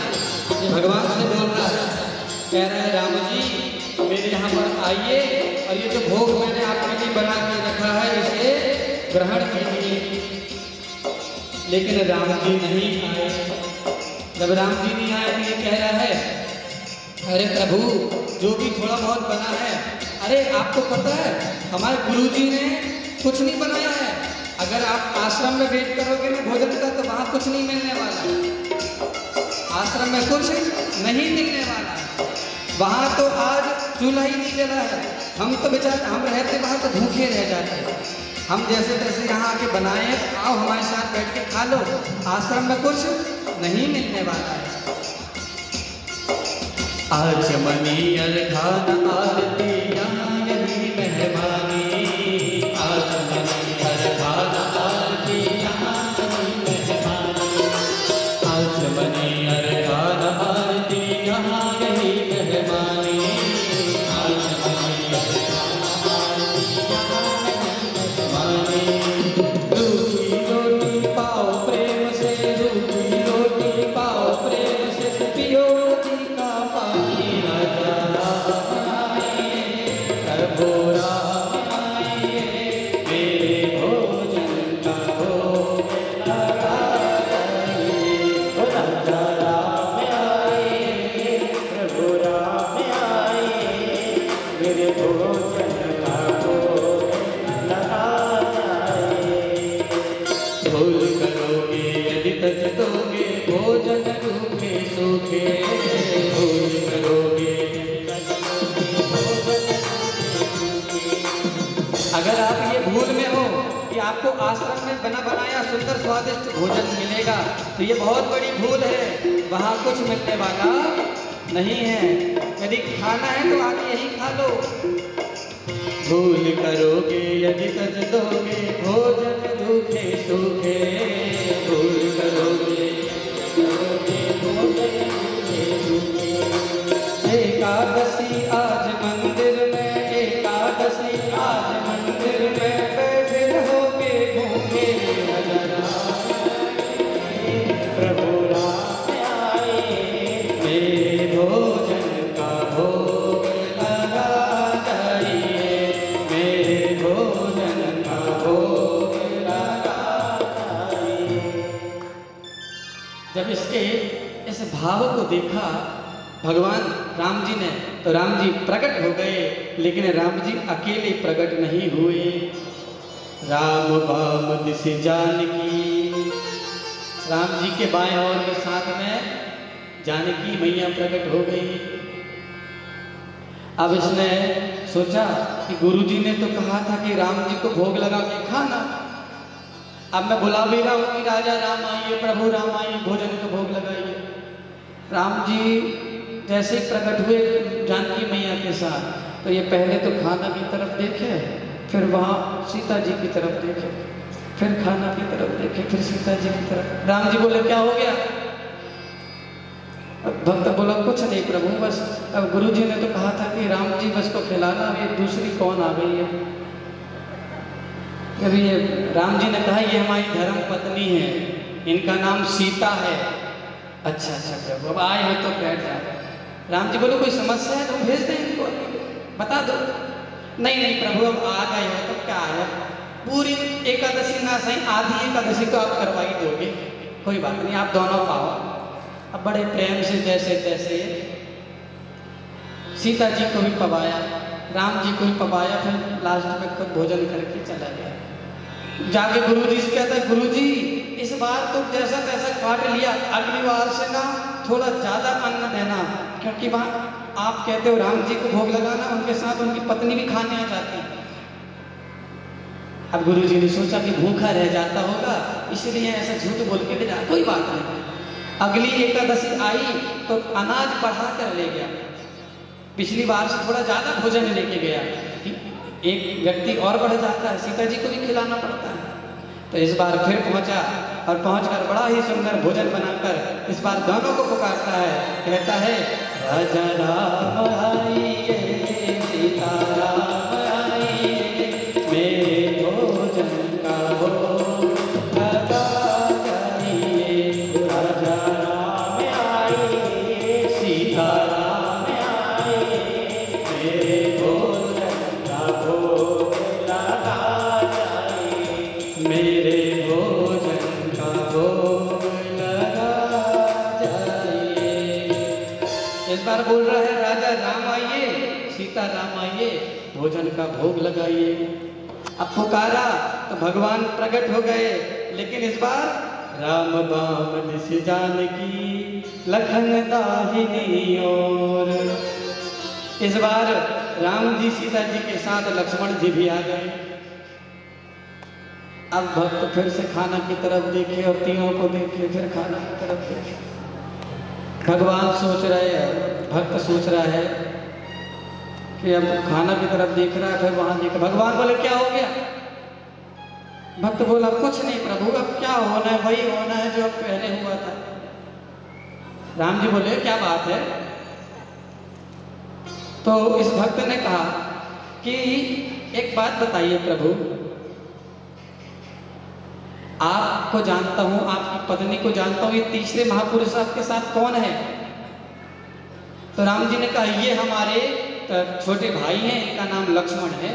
ये भगवान से बोल रहा है, कह रहा है राम जी मेरे यहाँ पर आइए और ये जो भोग मैंने आपके लिए बना के रखा है इसे ग्रहण कीजिए। लेकिन राम जी नहीं आए। जब राम जी नहीं आए तो ये कह रहा है अरे प्रभु जो भी थोड़ा बहुत बना है, अरे आपको पता है हमारे गुरुजी ने कुछ नहीं बनाया है। अगर आप आश्रम में वेट करोगे ना भोजन का तो वहाँ कुछ नहीं मिलने वाला। आश्रम में कुछ नहीं मिलने वाला है। वहाँ तो आज चूल्हा ही नहीं जला है। हम तो बेचारे हम रहते वहाँ तो भूखे रह जाते हैं। हम जैसे तैसे यहाँ आके बनाए, आओ हमारे साथ बैठ के खा लो। आश्रम में कुछ नहीं मिलने वाला है। आचमनीय खान आरती यहाँ यही मेहमानी। आचमनीय खान आरती यहाँ यही मेहमानी। आचमनीय खान आरती यहाँ यही मेहमानी। आचमनीय खान आरती यहाँ यही मेहमानी। रूखी रोटी पाओ प्रेम से, रूखी रोटी पाओ प्रेम से, पियो जी का पानी। राजा राम आइए, प्रभु राम आइए, मेरे भोजन का भोग लगा जाइए। राजा राम आइए, प्रभु राम आइए, मेरे भोजन का भोग लगा जाइए। भूल करोगे यदि तजोगे भोजन रूखे सूखे। भूल करोगे यदि तजोगे भोजन रूखे सूखे। अगर आप ये भूल में हो कि आपको आश्रम में बना बनाया सुंदर स्वादिष्ट भोजन मिलेगा, तो ये बहुत बड़ी भूल है। वहाँ कुछ मिलने वाला नहीं है। यदि खाना है तो आके यही खा लो। भूल करोगे यदि तज दोगे भोजन रूखे सूखे, भूल करोगे भोजन रूखे सूखे। एकादशी आज मंदिर में, एकादशी आज मंदिर में, बैठे रहोगे भूखे नजर प्रभु राम आए, मेरे भोजन का भोग लगा जाइए, मेरे भोजन का भोग लगा जाइए। जब इसके इस भाव को देखा भगवान राम जी ने, तो राम जी प्रकट हो गए, लेकिन राम जी अकेले प्रकट नहीं हुए। राम बाम दिस जानकी, राम जी के बाएं और के साथ में जानकी मैया प्रकट हो गई। अब इसने सोचा कि गुरु जी ने तो कहा था कि राम जी को भोग लगा के खाना, अब मैं बुला भी रहा हूँ कि राजा राम आइए, प्रभु राम आइए, भोजन को भोग लगाइए। राम जी जैसे प्रकट हुए जानकी मैया के साथ, तो ये पहले तो खाना की तरफ देखे, फिर वहाँ सीता जी की तरफ देखे, फिर खाना की तरफ देखे, फिर सीता जी की तरफ। राम जी बोले क्या हो गया? अब भक्त बोला कुछ नहीं प्रभु, बस अब गुरु जी ने तो कहा था कि राम जी बस को खिलाना, अब ये दूसरी कौन आ गई है? अभी ये राम जी ने कहा ये हमारी धर्म पत्नी है, इनका नाम सीता है। अच्छा अच्छा प्रभु, अब आए हो तो बैठ जाओ। राम जी बोले कोई समस्या है तो हम भेज दें इनको, बता दो। नहीं नहीं प्रभु, अब आ गए हो तो क्या है, पूरी एकादशी ना सही आधी एकादशी तो आप करवा ही दोगे, कोई बात नहीं, आप दोनों पाओ। अब बड़े प्रेम से जैसे तैसे सीता जी को भी पवाया, राम जी को भी पवाया, फिर लास्ट में खुद भोजन करके चला गया। जाके गुरु जी से कहता है गुरु जी इस बार तो जैसा तैसा काट लिया, अगली बार से ना थोड़ा ज़्यादा अन्न देना, क्योंकि वहाँ आप कहते हो राम जी को भोग लगाना, उनके साथ उनकी पत्नी भी खाने आ जाती। अब गुरु जी ने सोचा कि भूखा रह जाता होगा, इसलिए ऐसा झूठ बोल के ले जा, कोई बात नहीं। अगली एकादशी आई तो अनाज बढ़ा कर ले गया, पिछली बार से थोड़ा ज़्यादा भोजन लेके गया कि एक व्यक्ति और बढ़ जाता है, सीता जी को भी खिलाना पड़ता है। तो इस बार फिर पहुंचा और पहुंचकर बड़ा ही सुंदर भोजन बनाकर इस बार दोनों को पुकारता है, कहता है राजा राम आइए, सीता राम आइए, मेरे भोजन का भोग लगा जाइए। राजा राम आइए, सीता राम आइए, मेरे भोजन का भोग लगा जाइए, मेरे भोजन का भोग लगा जाइए। इस बार बोल रहा है राजा राम आइए, सीता राम आइए, भोजन का भोग लगाइए। अब पुकारा तो भगवान प्रकट हो गए, लेकिन इस बार राम बाम दिस जानकी, लखन दाहिनी ओर। इस बार राम जी सीता जी के साथ लक्ष्मण जी भी आ गए। अब भक्त फिर से खाना की तरफ देखे और तीनों को देखे, फिर खाना की तरफ देखे। भगवान सोच रहे हैं, भक्त सोच रहा है कि अब खाना की तरफ देख रहा है, फिर वहां देख। भगवान बोले क्या हो गया? भक्त बोला कुछ नहीं प्रभु, अब क्या होना है वही होना है जो अब पहले हुआ था। राम जी बोले क्या बात है? तो इस भक्त ने कहा कि एक बात बताइए प्रभु, आपको जानता हूं, आपकी पत्नी को जानता हूं, ये तीसरे महापुरुष आपके साथ कौन है? तो राम जी ने कहा ये हमारे छोटे भाई हैं, इनका नाम लक्ष्मण है।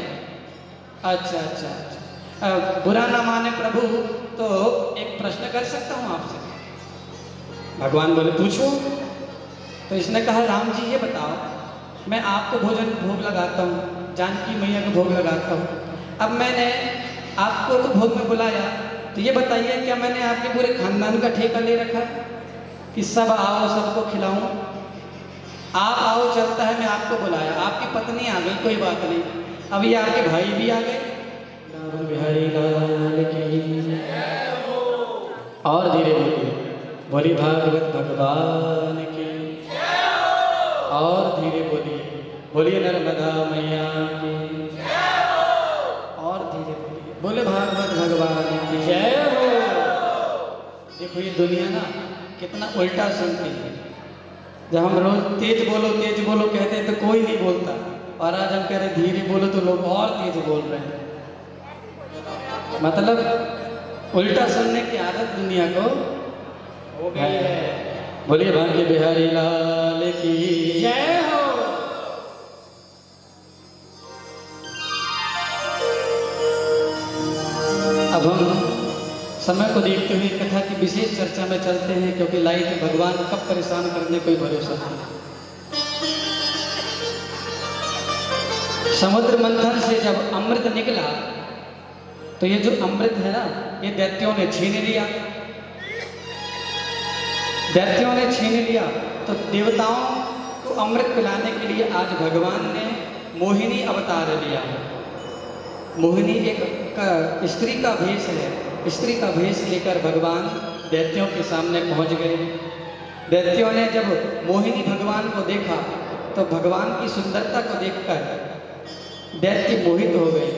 अच्छा अच्छा अच्छा, बुरा ना माने प्रभु, तो एक प्रश्न कर सकता हूं आपसे? भगवान बोले पूछो। तो इसने कहा राम जी ये बताओ, मैं आपको भोजन भोग लगाता हूँ, जानकी मैया को भोग लगाता हूँ, अब मैंने आपको तो भोग में बुलाया, तो ये बताइए क्या मैंने आपके पूरे खानदान का ठेका ले रखा है कि सब आओ सबको खिलाऊं? आप आओ चलता है, मैं आपको बुलाया, आपकी पत्नी आ गई, कोई बात नहीं, अब ये आपके भाई भी आ गए। बिहारी लाल और धीरे बोलिए, बोली भागवत भगवान की। और धीरे बोलिए, बोलिए नर्मदा मैया की। और धीरे बोलिए, बोले भागवत भगवान की जय हो। देखो ये दुनिया ना कितना उल्टा सुनती है। जब हम रोज तेज बोलो कहते हैं तो कोई नहीं बोलता, और आज हम कह रहे धीरे बोलो तो लोग और तेज बोल रहे हैं। मतलब उल्टा सुनने की आदत दुनिया को हो गई है। बोलिए भाग्य बिहारी लाल की जय हो। अब हम समय को देखते हुए कथा की विशेष चर्चा में चलते हैं, क्योंकि लाइट भगवान कब परेशान करने कोई भरोसा नहीं। समुद्र मंथन से जब अमृत निकला तो ये जो अमृत है ना, ये दैत्यों ने छीन लिया। दैत्यों ने छीन लिया तो देवताओं को अमृत पिलाने के लिए आज भगवान ने मोहिनी अवतार लिया। मोहिनी एक स्त्री का भेष है। स्त्री का भेष लेकर भगवान दैत्यों के सामने पहुंच गए। दैत्यों ने जब मोहिनी भगवान को देखा तो भगवान की सुंदरता को देखकर दैत्य मोहित हो गए।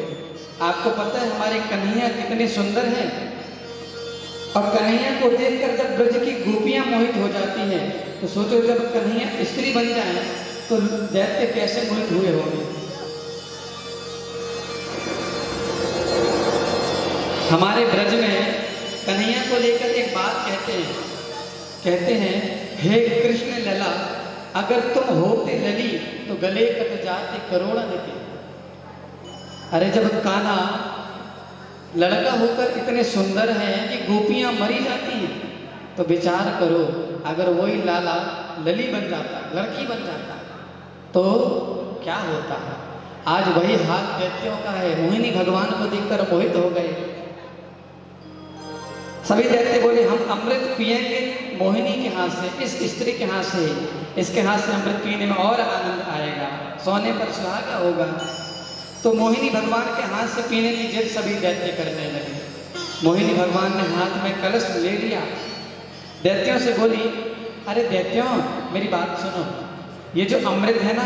आपको पता है हमारे कन्हैया कितने सुंदर हैं, और कन्हैया को देखकर जब ब्रज की गोपियां मोहित हो जाती हैं तो सोचो जब कन्हैया स्त्री बन जाए तो दैत्य कैसे मोहित हुए होंगे। हमारे ब्रज में कन्हैया को लेकर एक बात कहते हैं हे कृष्ण लला, अगर तुम होते लली तो गले कट जाते करोड़ा नदी। अरे जब कान्हा लड़का होकर इतने सुंदर हैं कि गोपियां मरी जाती हैं, तो विचार करो अगर वही लाला लली बन जाता, लड़की बन जाता, तो क्या होता है। आज वही हाथ दैत्यों का है। मोहिनी भगवान को देखकर मोहित हो गए। सभी दैत्य बोले हम अमृत पिएंगे मोहिनी के हाथ से, इस स्त्री के हाथ से, इसके हाथ से अमृत पीने में और आनंद आएगा, सोने पर सुहागा होगा। तो मोहिनी भगवान के हाथ से पीने की जिद सभी दैत्य करने लगे। मोहिनी भगवान ने हाथ में कलश ले लिया, दैत्यों से बोली अरे दैत्यों मेरी बात सुनो, ये जो अमृत है ना,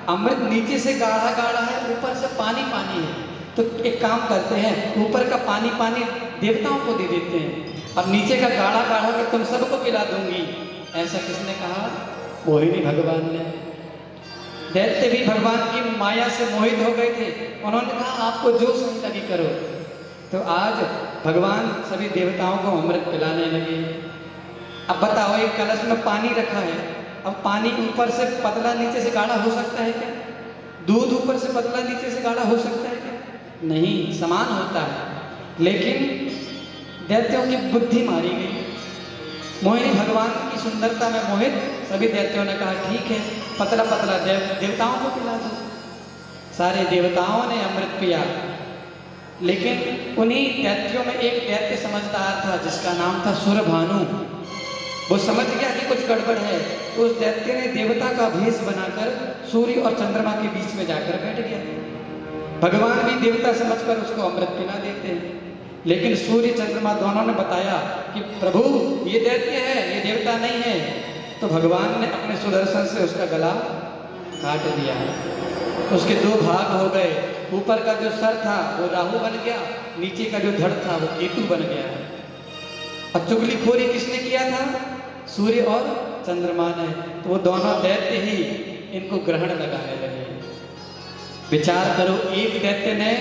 अमृत नीचे से गाढ़ा गाढ़ा है, ऊपर से पानी पानी है। तो एक काम करते हैं, ऊपर का पानी पानी देवताओं को दे देते हैं और नीचे का गाढ़ा गाढ़ा के तुम सबको पिला दूंगी। ऐसा किसने कहा? मोहिनी भगवान ने। दैत्य भी भगवान की माया से मोहित हो गए थे। उन्होंने कहा आपको जो सही लगी करो। तो आज भगवान सभी देवताओं को अमृत पिलाने लगे। अब बताओ एक कलश में पानी रखा है, अब पानी ऊपर से पतला नीचे से गाढ़ा हो सकता है क्या? दूध ऊपर से पतला नीचे से गाढ़ा हो सकता है क्या? नहीं, समान होता है। लेकिन दैत्यों की बुद्धि मारी गई। मोहिनी भगवान की सुंदरता में मोहित सभी दैत्यों ने कहा ठीक है पतला पतला देवताओं को पिला दो। सारे देवताओं ने अमृत पिया, लेकिन उन्हीं दैत्यों में एक दैत्य समझदार था जिसका नाम था सुरभानु। वो समझ गया कि कुछ गड़बड़ है, तो उस दैत्य ने देवता का भेष बनाकर सूर्य और चंद्रमा के बीच में जाकर बैठ गया। भगवान भी देवता समझकर उसको अमृत पिला देते हैं, लेकिन सूर्य चंद्रमा दोनों ने बताया कि प्रभु ये दैत्य है, ये देवता नहीं है। तो भगवान ने अपने सुदर्शन से उसका गला काट दिया। उसके दो भाग हो गए, ऊपर का जो सर था वो राहु बन गया, नीचे का जो धड़ था वो केतु बन गया। और चुगलीखोरी किसने किया था? सूर्य और चंद्रमा ने। तो वो दोनों दैत्य ही इनको ग्रहण लगाने लगे। विचार करो, एक दैत्य ने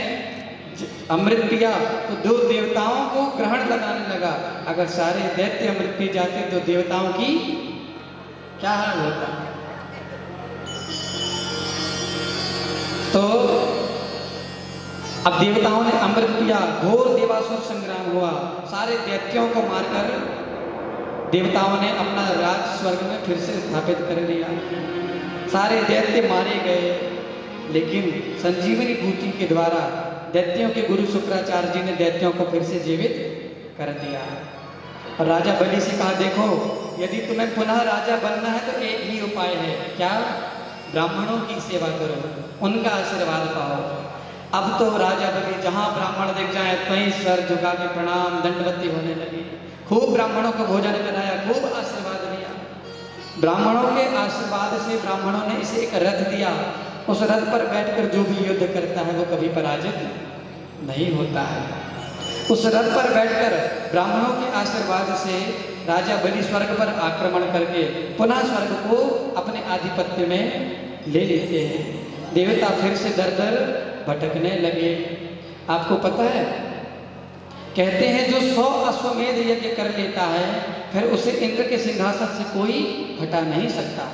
अमृत पिया तो दो देवताओं को ग्रहण लगाने लगा। अगर सारे दैत्य अमृत पी जाते तो देवताओं की क्या हाल होता। तो अब देवताओं ने अमृत पिया, घोर देवासुर संग्राम हुआ। सारे दैत्यों को मारकर देवताओं ने अपना राज स्वर्ग में फिर से स्थापित कर लिया। सारे दैत्य मारे गए, लेकिन संजीवनी बूटी के द्वारा दैत्यों के गुरु शुक्राचार्य जी ने दैत्यों को फिर से जीवित कर दिया। और राजा बलि से कहा देखो यदि तुम्हें पुनः राजा बनना है तो एक ही उपाय है, क्या? ब्राह्मणों की सेवा करो, उनका आशीर्वाद पाओ। अब तो राजा बलि जहाँ ब्राह्मण दिख जाए कहीं सर झुका के प्रणाम दंडवती होने लगे। खूब ब्राह्मणों को भोजन कराया, खूब आशीर्वाद दिया। ब्राह्मणों के आशीर्वाद से ब्राह्मणों ने इसे एक रथ दिया। उस रथ पर बैठकर जो भी युद्ध करता है वो कभी पराजित नहीं होता है। उस रथ पर बैठकर ब्राह्मणों के आशीर्वाद से राजा बलि स्वर्ग पर आक्रमण करके पुनः स्वर्ग को अपने आधिपत्य में ले लेते हैं। देवता फिर से दर दर भटकने लगे। आपको पता है, कहते हैं जो 100 अश्वमेध यज्ञ कर लेता है फिर उसे इंद्र के सिंहासन से कोई हटा नहीं सकता।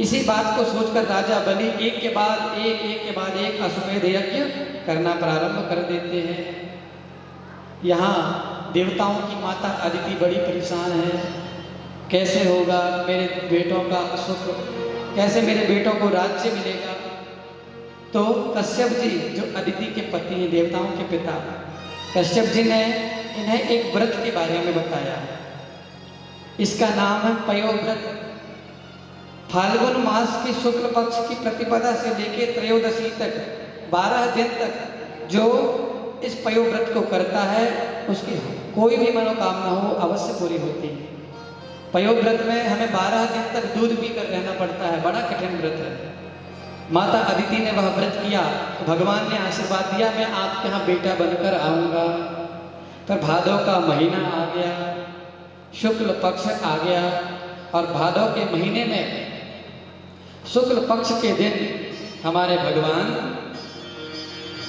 इसी बात को सोचकर राजा बलि एक के बाद एक अश्वमेध यज्ञ करना प्रारंभ कर देते हैं। यहाँ देवताओं की माता अदिति बड़ी परेशान है। कैसे होगा मेरे बेटों का सुख, कैसे मेरे बेटों को राज्य मिलेगा। तो कश्यप जी जो अदिति के पति हैं, देवताओं के पिता, कश्यप जी ने इन्हें एक व्रत के बारे में बताया। इसका नाम है पयोव्रत। फाल्गुन मास की शुक्ल पक्ष की प्रतिपदा से लेकर त्रयोदशी तक 12 दिन तक जो इस पयोव्रत को करता है उसकी कोई भी मनोकामना हो अवश्य पूरी होती है। पयोव्रत में हमें 12 दिन तक दूध पीकर रहना पड़ता है, बड़ा कठिन व्रत है। माता अदिति ने वह व्रत किया तो भगवान ने आशीर्वाद दिया, मैं आपके यहाँ बेटा बनकर आऊँगा। फिर भादव का महीना आ गया, शुक्ल पक्ष आ गया और भादव के महीने में शुक्ल पक्ष के दिन हमारे भगवान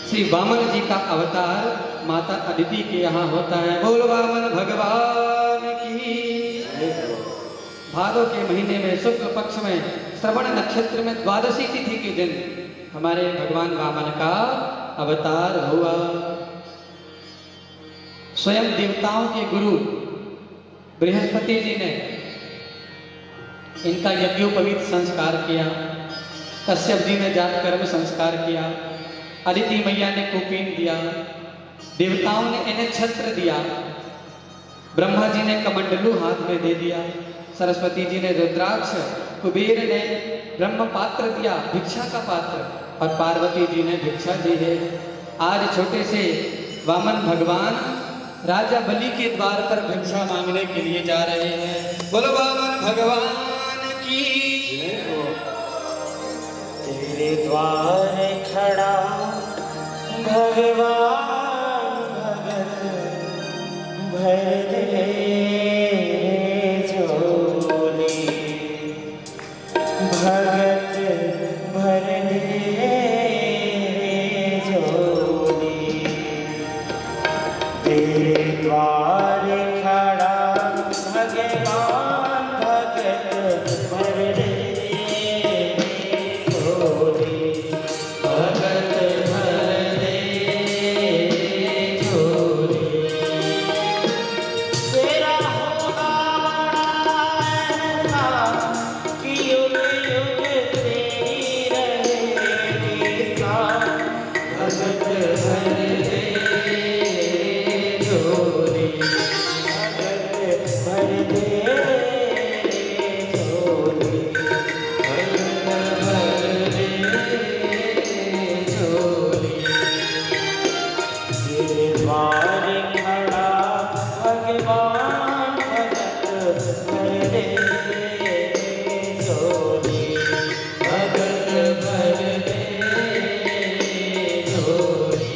श्री वामन जी का अवतार माता अदिति के यहाँ होता है। बोल वामन भगवान की। भादव के महीने में शुक्ल पक्ष में श्रवण नक्षत्र में द्वादशी तिथि के दिन हमारे भगवान वामन का अवतार हुआ। स्वयं देवताओं के गुरु बृहस्पति जी ने इनका यज्ञोपवीत संस्कार किया। कश्यप जी ने जात कर्म संस्कार किया। अदिति मैया ने कुपीन दिया। देवताओं ने इन्हें छत्र दिया। ब्रह्मा जी ने कमंडलू हाथ में दे दिया। सरस्वती जी ने रुद्राक्ष, कुबेर ने ब्रह्म पात्र दिया, भिक्षा का पात्र, और पार्वती जी ने भिक्षा दी है। आज छोटे से वामन भगवान राजा बलि के द्वार पर भिक्षा मांगने के लिए जा रहे हैं। बोलो वामन भगवान की।
तेरे द्वार खड़ा भगवान भगत भर दे झोली, भगत भर दे झोली। तेरे द्वार खड़ा भगवान भगत भर दे झोली, भगत भर दे झोली। तेरा होगा ऐसा कि युग युग तेरी रहेगी साथ, भगत भर दे झोली, भगत भर दे झोली, भगत भर दे झोली। तेरे द्वार खड़ा भगवान भगत भर दे झोली, भगत भर दे झोली।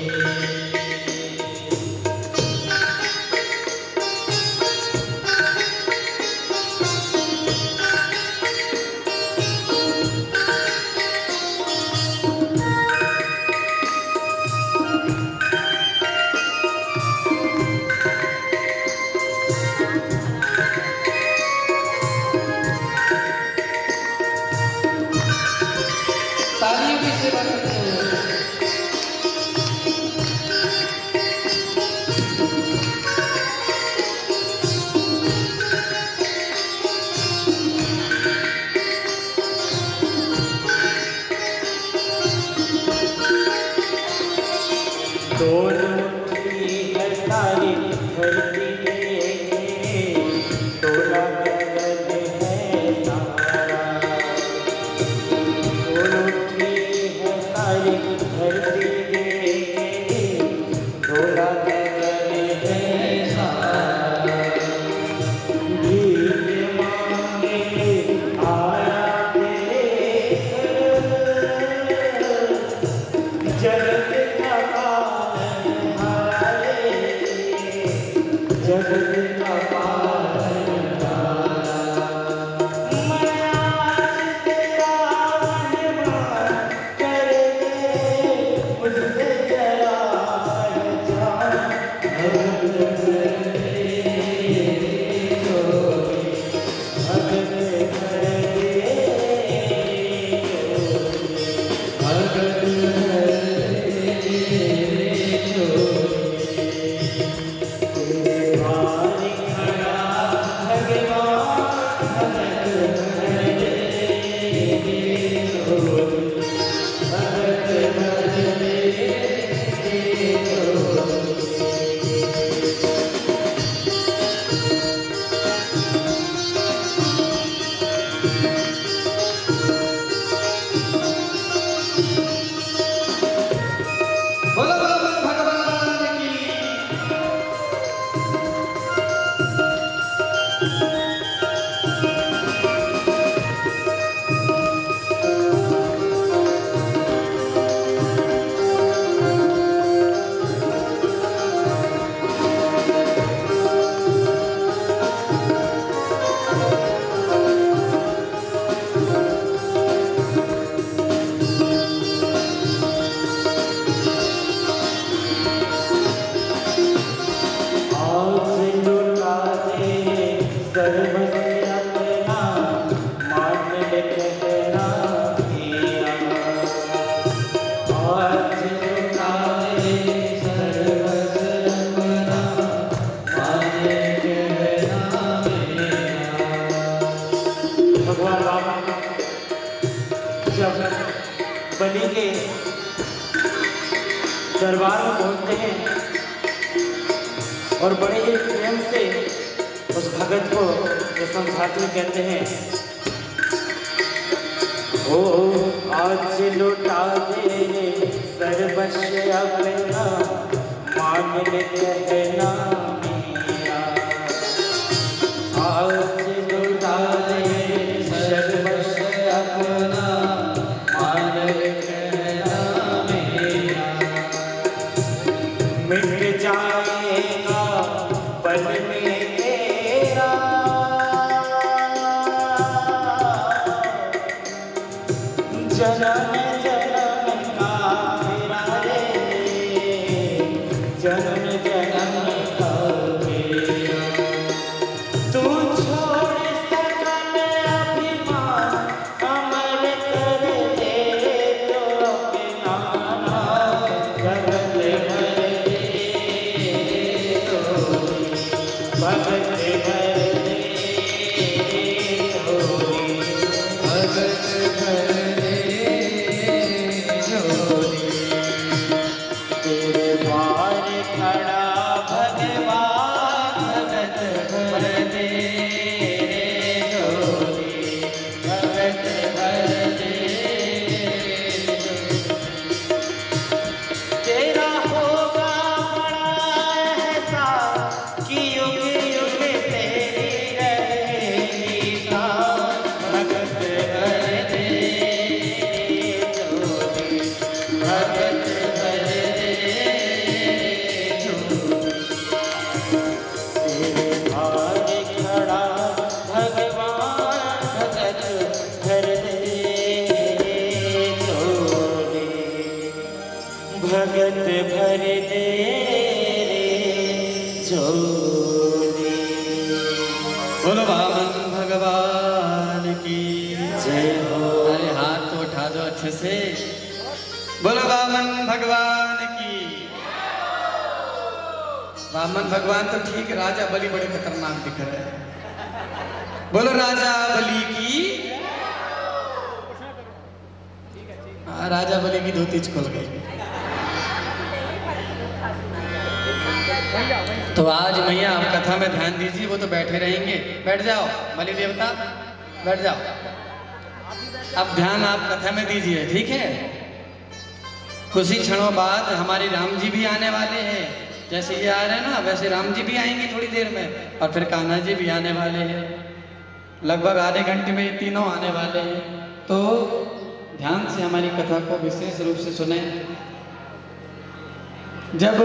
तालियों की सेवा करते हैं।
दोनों की है सारी धरती देखे, तोला गगन है सारा। दोनों की है सारी धरती देखे, तोला गगन है सारा। के दरबार में पहुंचते हैं और बड़े ही प्रेम से उस भगत को ये समझाते हुए कहते हैं, ओ आज लुटा दे सर्वस्व अपना, मांग ले कहना मेरा। आज लुटा दे सर्वस्व अपना, मांग ले कहना मेरा। मिट जाएगा पल में तेरा, जन्म जन्म का तेरा रे, जन्म जन्म का तेरा। तू छोड़ सकल अभिमान, अमर कर दे तो अपना नाम, भगत भर दे तोरी, भगत भर दे तोरी, भगत भर तेरे द्वार खड़ा भगवान, भगत भर दे जोरी, भगत भर दे जोरी। तेरा होगा बड़ा एहसास कि युग युग तेरी रहेगी सांस, भगत भर दे जोरी, भगत भर दे जोरी। तेरे द्वार खड़ा भगवान, भगत भर दे जोरी, भगत भर दे जोरी।
बोलो वामन भगवान की
जय हो।
अरे हाथ तो उठा दो अच्छे से। बोलो वामन भगवान की। वामन भगवान तो ठीक, राजा बलि बड़े खतरनाक दिख रहे हैं। बोलो राजा बलि की। हाँ, राजा बलि की धोती खुल गई। तो आज मैया आप कथा में ध्यान दीजिए, वो तो बैठे रहेंगे। बैठ जाओ बलि देवता, बैठ जाओ। अब ध्यान आप कथा में दीजिए, ठीक है। कुछ ही क्षणों बाद हमारे राम जी भी आने वाले हैं। जैसे ये आ रहे हैं ना, वैसे राम जी भी आएंगे थोड़ी देर में, और फिर कान्हा जी भी आने वाले हैं। लगभग आधे घंटे में ये तीनों आने वाले हैं। तो ध्यान से हमारी कथा को विशेष रूप से सुने। जब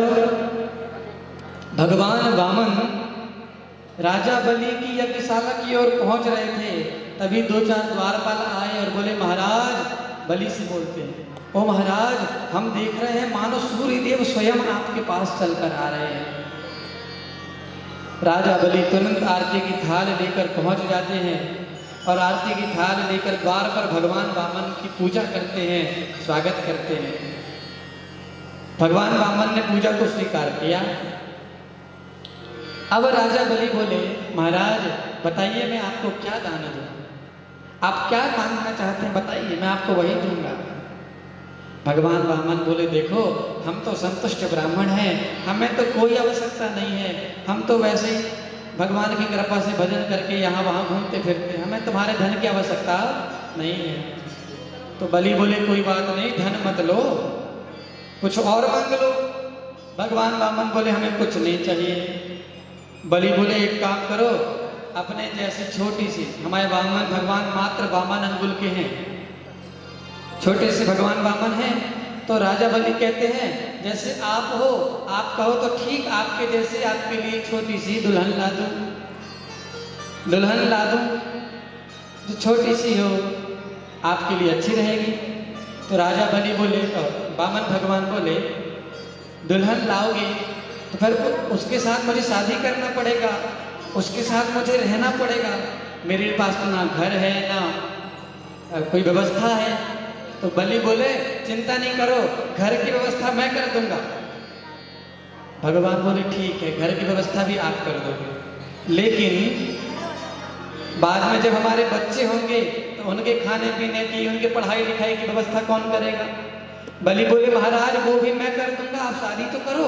भगवान वामन राजा बलि की यज्ञशाला की ओर पहुंच रहे थे, तभी दो चार द्वारपाल आए और बोले, महाराज, बलि से बोलते हैं, ओ महाराज, हम देख रहे हैं मानो सूर्य देव स्वयं आपके पास चलकर आ रहे हैं। राजा बलि तुरंत आरती की थाल लेकर पहुंच जाते हैं और आरती की थाल लेकर द्वार पर भगवान वामन की पूजा करते हैं, स्वागत करते हैं। भगवान वामन ने पूजा को स्वीकार किया। अब राजा बलि बोले, महाराज बताइए मैं आपको क्या दान दूं? आप क्या मांगना चाहते हैं बताइए, मैं आपको वही दूंगा। भगवान वामन बोले, देखो हम तो संतुष्ट ब्राह्मण हैं, हमें तो कोई आवश्यकता नहीं है, हम तो वैसे ही भगवान की कृपा से भजन करके यहाँ वहाँ घूमते फिरते, हमें तुम्हारे धन की आवश्यकता नहीं है। तो बलि बोले, कोई बात नहीं, धन मत लो, कुछ और मांग लो। भगवान वामन बोले, हमें कुछ नहीं चाहिए। बलि बोले, एक काम करो, अपने जैसी छोटी सी, हमारे वामन भगवान मात्र वामन अंगुल के हैं, छोटे से भगवान वामन हैं। तो राजा बलि कहते हैं, जैसे आप हो, आप कहो तो ठीक, आपके जैसे आपके लिए छोटी सी दुल्हन ला दूं, दुल्हन ला दूं जो छोटी सी हो, आपके लिए अच्छी रहेगी। तो राजा बलि बोले, वामन भगवान बोले, दुल्हन लाओगे तो फिर उसके साथ मुझे शादी करना पड़ेगा, उसके साथ मुझे रहना पड़ेगा, मेरे पास तो ना घर है ना कोई व्यवस्था है। तो बलि बोले, चिंता नहीं करो, घर की व्यवस्था मैं कर दूंगा। भगवान बोले, ठीक है, घर की व्यवस्था भी आप कर दोगे, लेकिन बाद में जब हमारे बच्चे होंगे तो उनके खाने पीने की, उनके पढ़ाई लिखाई की व्यवस्था कौन करेगा? बलि बोले महाराज वो भी मैं कर दूंगा, आप शादी तो करो।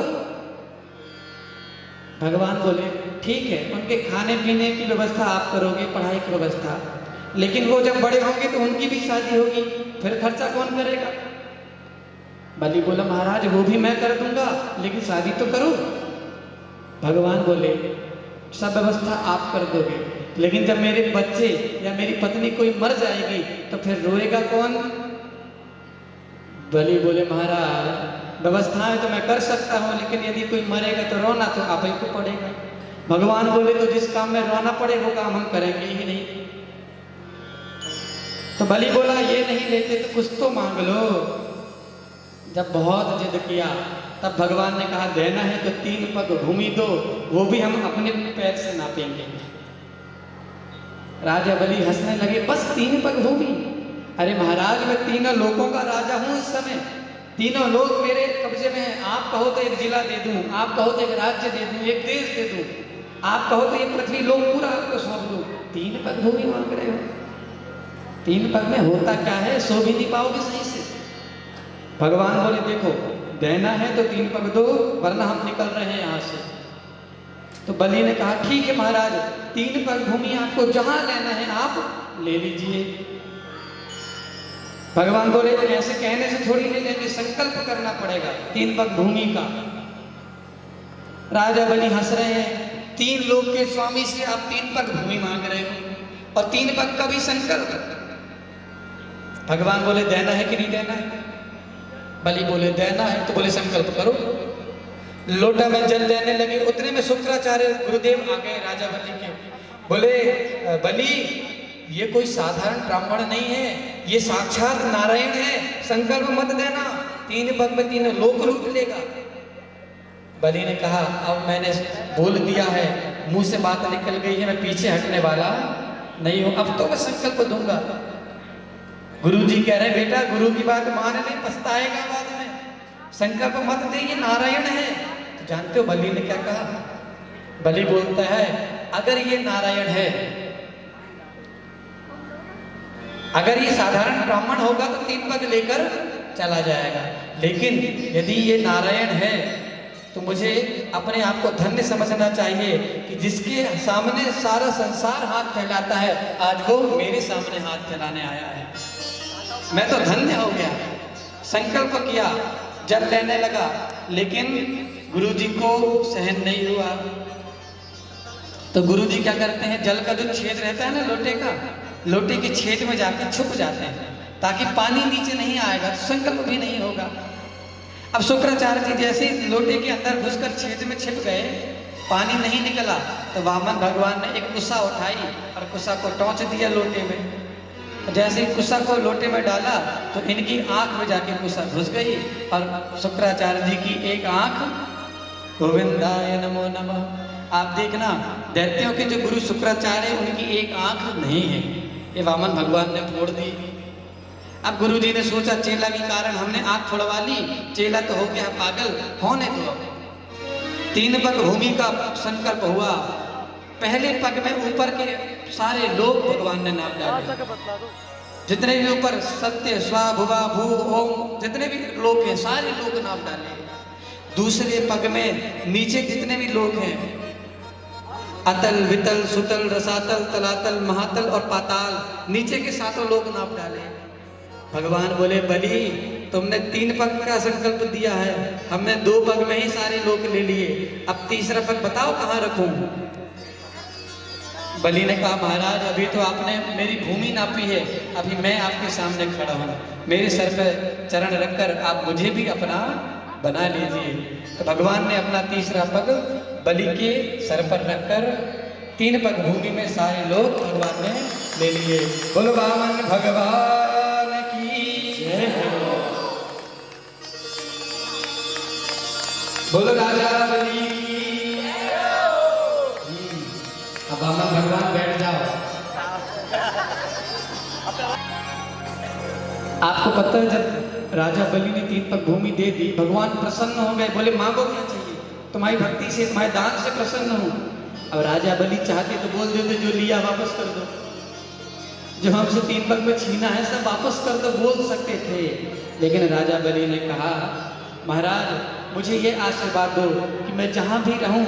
भगवान बोले ठीक है, उनके खाने पीने की व्यवस्था आप करोगे, पढ़ाई की व्यवस्था, लेकिन वो जब बड़े होंगे तो उनकी भी शादी होगी, फिर खर्चा कौन करेगा? बलि बोला महाराज वो भी मैं कर दूंगा, लेकिन शादी तो करो। भगवान बोले सब व्यवस्था आप कर दोगे, लेकिन जब मेरे बच्चे या मेरी पत्नी कोई मर जाएगी तो फिर रोएगा कौन? बलि बोले महाराज व्यवस्थाएं तो मैं कर सकता हूँ, लेकिन यदि कोई मरेगा तो रोना तो आप ही को पड़ेगा। भगवान बोले तो जिस काम में रोना पड़े वो काम हम करेंगे ही नहीं। तो बलि बोला ये नहीं लेते तो कुछ तो मांग लो। जब बहुत जिद किया तब भगवान ने कहा देना है तो 3 पग भूमि दो, वो भी हम अपने पैर से नापेंगे। राजा बलि हंसने लगे, बस 3 पग भूमि? अरे महाराज मैं तीनों लोकों का राजा हूं इस समय, तीनों लोग मेरे कब्जे में हैं। आप कहो तो एक जिला दे दूं, आप कहो तो एक राज्य दे दूं, एक देश दे दूं, आप कहो तो ये पृथ्वी लोक पूरा आपको सौंप दूं। 3 पग भूमि मांग रहे हो? 3 पग में होता क्या है, सो भी नहीं पाओगे सही से। भगवान बोले देखो देना है तो 3 पग दो, वरना हम निकल रहे हैं यहाँ से। तो बलि ने कहा ठीक है महाराज, 3 पग भूमि आपको जहां लेना है आप ले लीजिए। भगवान बोले ऐसे कहने से थोड़ी नहीं लेंगे, संकल्प करना पड़ेगा 3 पग भूमि का। राजा बलि हंस रहे हैं, 3 लोक के स्वामी से आप 3 पग भूमि मांग रहे हो और 3 पग का भी संकल्प। भगवान बोले देना है कि नहीं देना है? बलि बोले देना है। तो बोले संकल्प करो। लोटा में जल लेने लगे, उतने में शुक्राचार्य गुरुदेव आ गए राजा बलि के। बोले बलि ये कोई साधारण ब्राह्मण नहीं है, ये साक्षात नारायण है, संकल्प मत देना, 3 पग में 3 लोक लूट लेगा। बलि ने कहा अब मैंने बोल दिया है, मुंह से बात निकल गई है, मैं पीछे हटने वाला नहीं हूं, अब तो मैं संकल्प दूंगा। गुरुजी कह रहे बेटा गुरु की बात मान ले, पछताएगा बाद में, संकल्प मत दे, ये नारायण है। तो जानते हो बलि ने क्या कहा? बलि बोलता है अगर ये नारायण है, अगर ये साधारण ब्राह्मण होगा तो 3 पग लेकर चला जाएगा, लेकिन यदि ये नारायण है तो मुझे अपने आप को धन्य समझना चाहिए कि जिसके सामने सारा संसार हाथ फैलाता है, आज वो मेरे सामने हाथ फैलाने आया है, मैं तो धन्य हो गया। संकल्प किया, जल लेने लगा, लेकिन गुरुजी को सहन नहीं हुआ। तो गुरुजी क्या करते हैं, जल का जो छेद रहता है ना लोटे का, लोटे के छेद में जाकर छुप जाते हैं ताकि पानी नीचे नहीं आएगा, तो संकल्प भी नहीं होगा। अब शुक्राचार्य जी जैसे लोटे के अंदर घुसकर छेद में छिप गए, पानी नहीं निकला, तो वामन भगवान ने एक कुसा उठाई और कुसा को टोंच दिया लोटे में। जैसे ही कुसा को लोटे में डाला तो इनकी आंख में जाके कुसा घुस गई और शुक्राचार्य जी की एक आंख, गोविंदाय नमो नमः। आप देखना दैत्यों के जो गुरु शुक्राचार्य उनकी एक आंख नहीं है, ये वामन भगवान ने फोड़ दी। अब गुरु जी ने सोचा चेला के कारण हमने आंख फोड़वा ली, चेला तो हो गया पागल, होने दो। 3 पग भूमि का संकल्प हुआ। पहले पग में ऊपर के सारे लोग भगवान ने नाम डाले, जितने भी ऊपर सत्य स्वा भुवा भू ओम जितने भी लोग हैं सारे लोग नाम डाले। दूसरे पग में नीचे जितने भी लोग हैं, अतल वितल सुतल रसातल तलातल महातल और पाताल, नीचे के 7 लोग नाम डाले। भगवान बोले बलि तुमने 3 पग का संकल्प दिया है, हमने 2 पग में ही सारे लोग ले लिए, अब तीसरा पग बताओ कहाँ रखूं? बलि ने कहा महाराज अभी तो आपने मेरी भूमि नापी है, अभी मैं आपके सामने खड़ा हूँ, मेरे सर पर चरण रखकर आप मुझे भी अपना बना लीजिए। तो भगवान ने अपना तीसरा पग बलि के सर पर रखकर 3 पग भूमि में सारे लोग भगवान ने ले लिए। बोलो वामन भगवान की जय हो, बोलो राजा बलि। अब वामन भगवान बैठ जाओ। आपको पता है जब राजा बलि ने 3 पग भूमि दे दी, भगवान प्रसन्न हो गए, बोले मांगो क्या चाहिए, तुम्हारी भक्ति से तुम्हारे दान से प्रसन्न हूं। अब राजा बलि चाहते तो बोल देते जो लिया वापस कर दो, जो हमसे 3 पल में छीना है सब वापस कर दो, बोल सकते थे। लेकिन राजा बलि ने कहा, महाराज मुझे ये आशीर्वाद दो कि मैं जहाँ भी रहूँ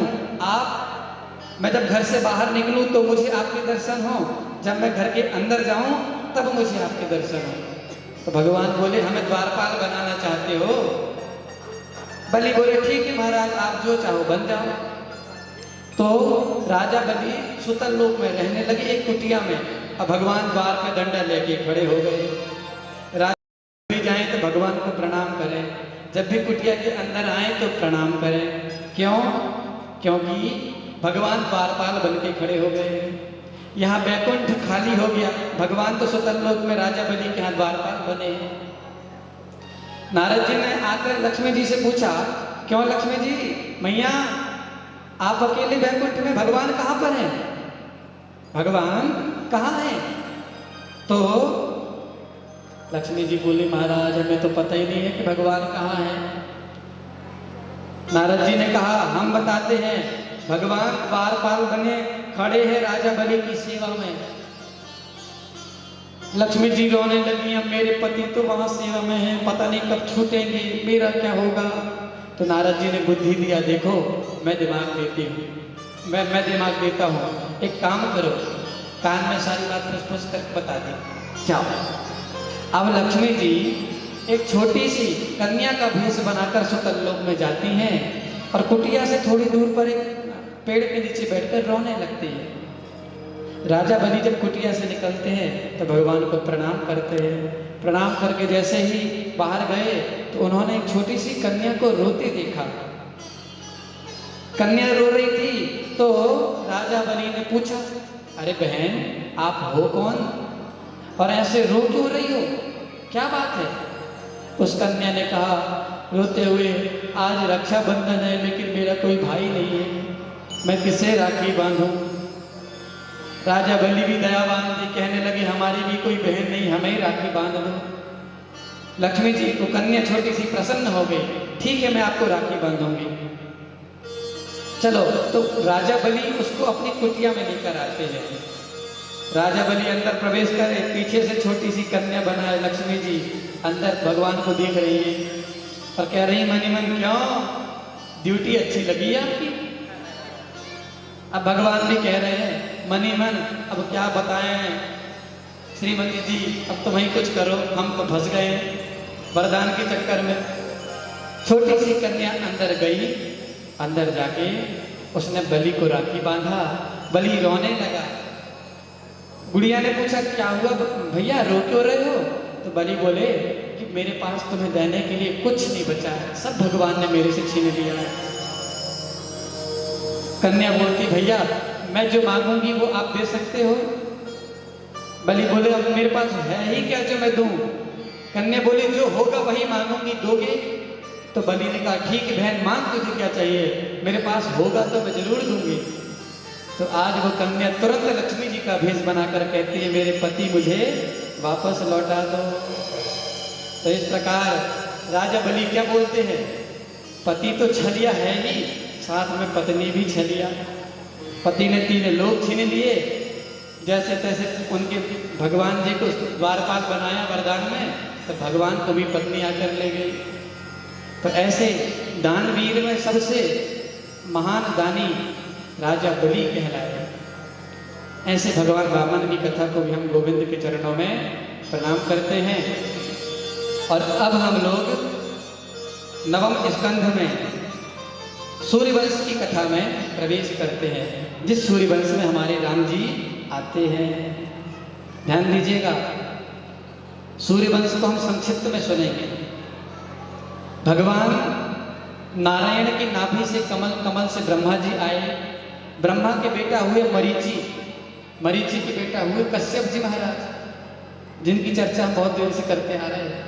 मैं जब घर से बाहर निकलूँ तो मुझे आपके दर्शन हो, जब मैं घर के अंदर जाऊँ तब मुझे आपके दर्शन हो। तो भगवान बोले, हमें द्वारपाल बनाना चाहते हो? बलि बोले, ठीक है महाराज, आप जो चाहो बन जाओ। तो राजा बलि सुतल लोक में रहने लगे एक कुटिया में। अब भगवान द्वार पे डंडा लेके खड़े हो गए। राजा भी जाएं तो भगवान को प्रणाम करें, जब भी कुटिया के अंदर आए तो प्रणाम करें। क्यों? क्योंकि भगवान द्वारपाल बन के खड़े हो गए। यहाँ बैकुंठ खाली हो गया, भगवान तो सुतल लोक में राजा बलि के यहाँ द्वारपाल बने। नारद जी ने आकर लक्ष्मी जी से पूछा, क्यों लक्ष्मी जी, मैया आप अकेले बैकुंठ में, भगवान कहाँ पर हैं? भगवान कहाँ हैं? तो लक्ष्मी जी बोली, महाराज हमें तो पता ही नहीं है कि भगवान कहाँ हैं। नारद जी ने कहा, हम बताते हैं, भगवान द्वारपाल बने खड़े हैं राजा बलि की सेवा में। लक्ष्मी जी रोने लगी, अब मेरे पति तो वहां सेवा में हैं, पता नहीं कब छूटेंगे, मेरा क्या होगा। तो नारद जी ने बुद्धि दिया, देखो मैं दिमाग देती हूँ, मैं दिमाग देता हूँ, एक काम करो, कान में सारी बात फुस करके बता दी, जाओ। अब लक्ष्मी जी एक छोटी सी कन्या का भेष बनाकर सुतल लोक में जाती हैं और कुटिया से थोड़ी दूर पर एक पेड़ के नीचे बैठकर रोने लगती हैं। राजा बलि जब कुटिया से निकलते हैं तो भगवान को प्रणाम करते हैं। प्रणाम करके जैसे ही बाहर गए तो उन्होंने एक छोटी सी कन्या को रोते देखा। कन्या रो रही थी तो राजा बलि ने पूछा, अरे बहन आप हो कौन और ऐसे रो क्यों रही हो, क्या बात है? उस कन्या ने कहा रोते हुए, आज रक्षाबंधन है लेकिन मेरा कोई भाई नहीं है, मैं किसे राखी बांधूं। राजा बलि भी दयावान थी, कहने लगे हमारी भी कोई बहन नहीं, हमें ही राखी बांध दो। लक्ष्मी जी को कन्या छोटी सी प्रसन्न हो गई, ठीक है मैं आपको राखी बांधूंगी। चलो, तो राजा बलि उसको अपनी कुटिया में लेकर आते हैं। राजा बलि अंदर प्रवेश करे, पीछे से छोटी सी कन्या बनाए लक्ष्मी जी अंदर भगवान को देख रही है और कह रही, मनी मन क्यों, ड्यूटी अच्छी लगी है आपकी? अब भगवान भी कह रहे हैं, मनी मन अब क्या बताएं श्रीमती जी, अब तुम ही कुछ करो, हम तो फंस गए वरदान के चक्कर में। छोटी सी कन्या अंदर गई, अंदर जाके उसने बलि को राखी बांधा। बलि रोने लगा। गुड़िया ने पूछा, क्या हुआ भैया, रो क्यों रहे हो? तो बलि बोले कि मेरे पास तुम्हें देने के लिए कुछ नहीं बचा है, सब भगवान ने मेरे से छीन लिया है। कन्या बोलती, भैया मैं जो मांगूंगी वो आप दे सकते हो? बलि बोले, अब मेरे पास है ही क्या जो मैं दूं? कन्या बोली, जो होगा वही मांगूंगी, दोगे? तो बलि ने कहा, ठीक है बहन, मांग तुझे क्या चाहिए, मेरे पास होगा तो मैं जरूर दूंगी। तो आज वो कन्या तुरंत लक्ष्मी जी का भेष बनाकर कहती है, मेरे पति मुझे वापस लौटा दो। तो इस प्रकार राजा बलि क्या बोलते हैं, पति तो छलिया है ही, साथ में पत्नी भी छलिया। पति ने 3 लोक छीन लिए, जैसे तैसे उनके भगवान जी को द्वारपाल बनाया वरदान में, तो भगवान को भी पत्नी आकर ले गई। तो ऐसे दानवीर में सबसे महान दानी राजा बलि कहलाए। ऐसे भगवान वामन की कथा को भी हम गोविंद के चरणों में प्रणाम करते हैं। और अब हम लोग 9वें स्कंध में सूर्यवंश की कथा में प्रवेश करते हैं, जिस सूर्यवंश में हमारे राम जी आते हैं। ध्यान दीजिएगा, सूर्यवंश को हम संक्षिप्त में सुनेंगे। भगवान नारायण की नाभि से कमल, कमल से ब्रह्मा जी आए। ब्रह्मा के बेटा हुए मरीचि, मरीचि के बेटा हुए कश्यप जी महाराज, जिनकी चर्चा हम बहुत देर से करते आ रहे हैं।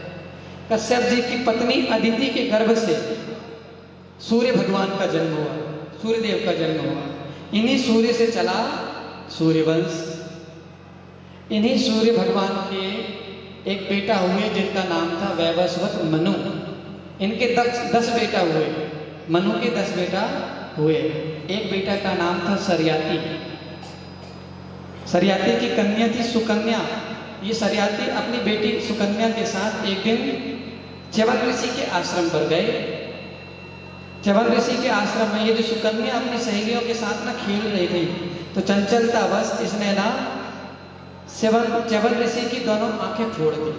कश्यप जी की पत्नी अदिति के गर्भ से सूर्य भगवान का जन्म हुआ, सूर्यदेव का जन्म हुआ। इन्हीं सूर्य से चला सूर्यवंश। इन्हीं सूर्य भगवान के एक बेटा हुए जिनका नाम था वैवस्वत मनु। इनके 10 बेटा हुए, मनु के 10 बेटा हुए। एक बेटा का नाम था सरयाती। सरयाती की कन्या थी सुकन्या, ये सरियाती अपनी बेटी सुकन्या के साथ एक दिन च्यवन ऋषि के आश्रम पर गए। च्यवन ऋषि के आश्रम में ये जो सुकन्या अपनी सहेलियों के साथ ना खेल रही थी, तो चंचलतावश इसने ना च्यवन ऋषि की दोनों आंखें फोड़ दी।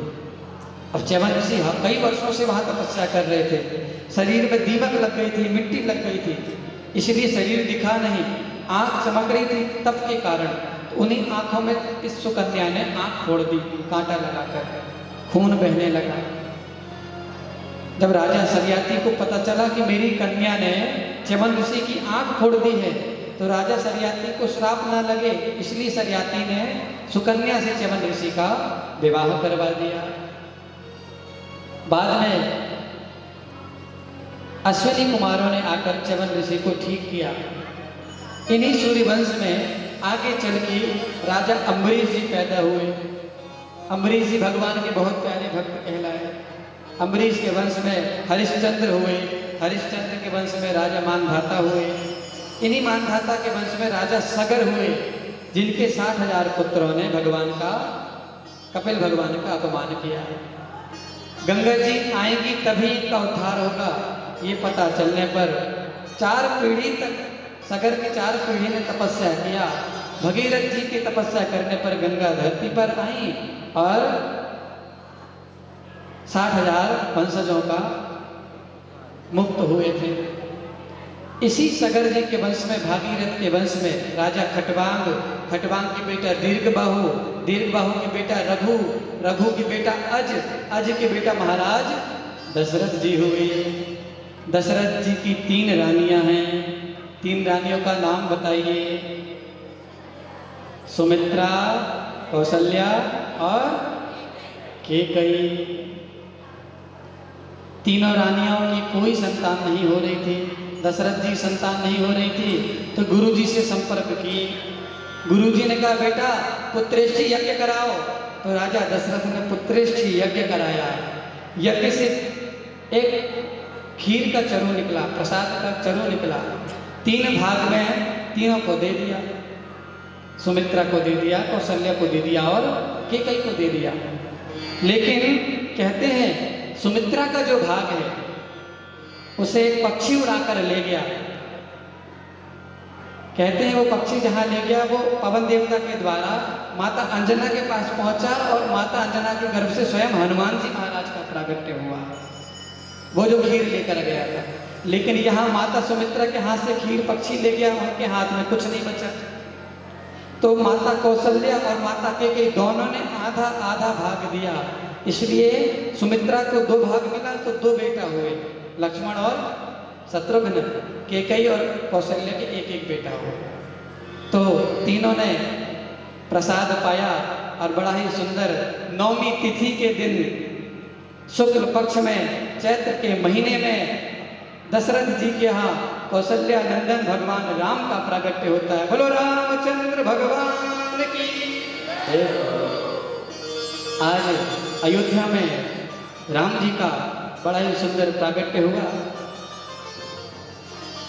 अब च्यवन ऋषि कई वर्षों से वहां तपस्या कर रहे थे, शरीर में दीमक लग गई थी, मिट्टी लग गई थी, इसलिए शरीर दिखा नहीं, आंख चमक रही थी तप के कारण। तो उन्हीं आंखों में इस सुकन्या ने आंख फोड़ दी, कांटा लगाकर, खून बहने लगा। जब राजा सरियाती को पता चला कि मेरी कन्या ने च्यवन ऋषि की आंख फोड़ दी है, तो राजा सरियाती को श्राप ना लगे, इसलिए सरियाती ने सुकन्या से च्यवन ऋषि का विवाह करवा दिया। बाद में अश्विनी कुमारों ने आकर च्यवन ऋषि को ठीक किया। इन्हीं सूर्यवंश में आगे चल के राजा अम्बरीश जी पैदा हुए। अम्बरीश जी भगवान के बहुत प्यारे भक्त कहलाए। अम्बरीश के वंश में हरिश्चंद्र हुए, हरिश्चंद्र के वंश में राजा मानधाता हुए, इन्हीं मानधाता के वंश में राजा सगर हुए, जिनके 60,000 पुत्रों ने भगवान का, कपिल भगवान का अपमान किया। गंगा जी आएंगी तभी इनका उद्धार होगा, ये पता चलने पर 4 पीढ़ी तक सगर की 4 पीढ़ी ने तपस्या किया। भगीरथ जी की तपस्या करने पर गंगा धरती पर आई और 60,000 वंशजों का मुक्त हुए थे। इसी सगर जी के वंश में, भागीरथ के वंश में राजा खटवांग, खटवांग के बेटा दीर्घबाहु, दीर्घबाहु के बेटा रघु, रघु के बेटा अज, अज के बेटा महाराज दशरथ जी हुए। दशरथ जी की 3 रानियां हैं। 3 रानियों का नाम बताइए। सुमित्रा, कौशल्या और कैकेयी। तीनों रानियों की कोई संतान नहीं हो रही थी। दशरथ जी संतान नहीं हो रही थी तो गुरुजी से संपर्क किए। गुरुजी ने कहा बेटा पुत्रेष्टि यज्ञ कराओ। तो राजा दशरथ ने पुत्रेष्टि यज्ञ कराया। यज्ञ से एक खीर का चरू निकला, प्रसाद का चरू निकला। 3 भाग में तीनों को दे दिया। सुमित्रा को दे दिया, कौशल्या को दे दिया और कैकेयी को दे दिया। लेकिन कहते हैं सुमित्रा का जो भाग है उसे एक पक्षी उड़ाकर ले गया। कहते हैं वो पक्षी जहां ले गया वो पवन देवता के द्वारा माता अंजना के पास पहुंचा और माता अंजना के गर्भ से स्वयं हनुमान जी महाराज का प्रागट्य हुआ, वो जो खीर लेकर गया था। लेकिन यहाँ माता सुमित्रा के हाथ से खीर पक्षी ले गया, उनके हाथ में कुछ नहीं बचा। तो माता कौशल्या और माता कैकेयी दोनों ने आधा आधा भाग दिया, इसलिए सुमित्रा को 2 भाग मिला तो 2 बेटा हुए, लक्ष्मण और शत्रुघ्न। कैकेयी और कौशल्या के एक एक बेटा हुआ। तो तीनों ने प्रसाद पाया और बड़ा ही सुंदर 9वीं तिथि के दिन शुक्ल पक्ष में चैत्र के महीने में दशरथ जी के यहाँ कौशल्या नंदन भगवान राम का प्रागट्य होता है। बोलो रामचंद्र भगवान की। आज अयोध्या में राम जी का बड़ा ही सुंदर प्रागट्य हुआ।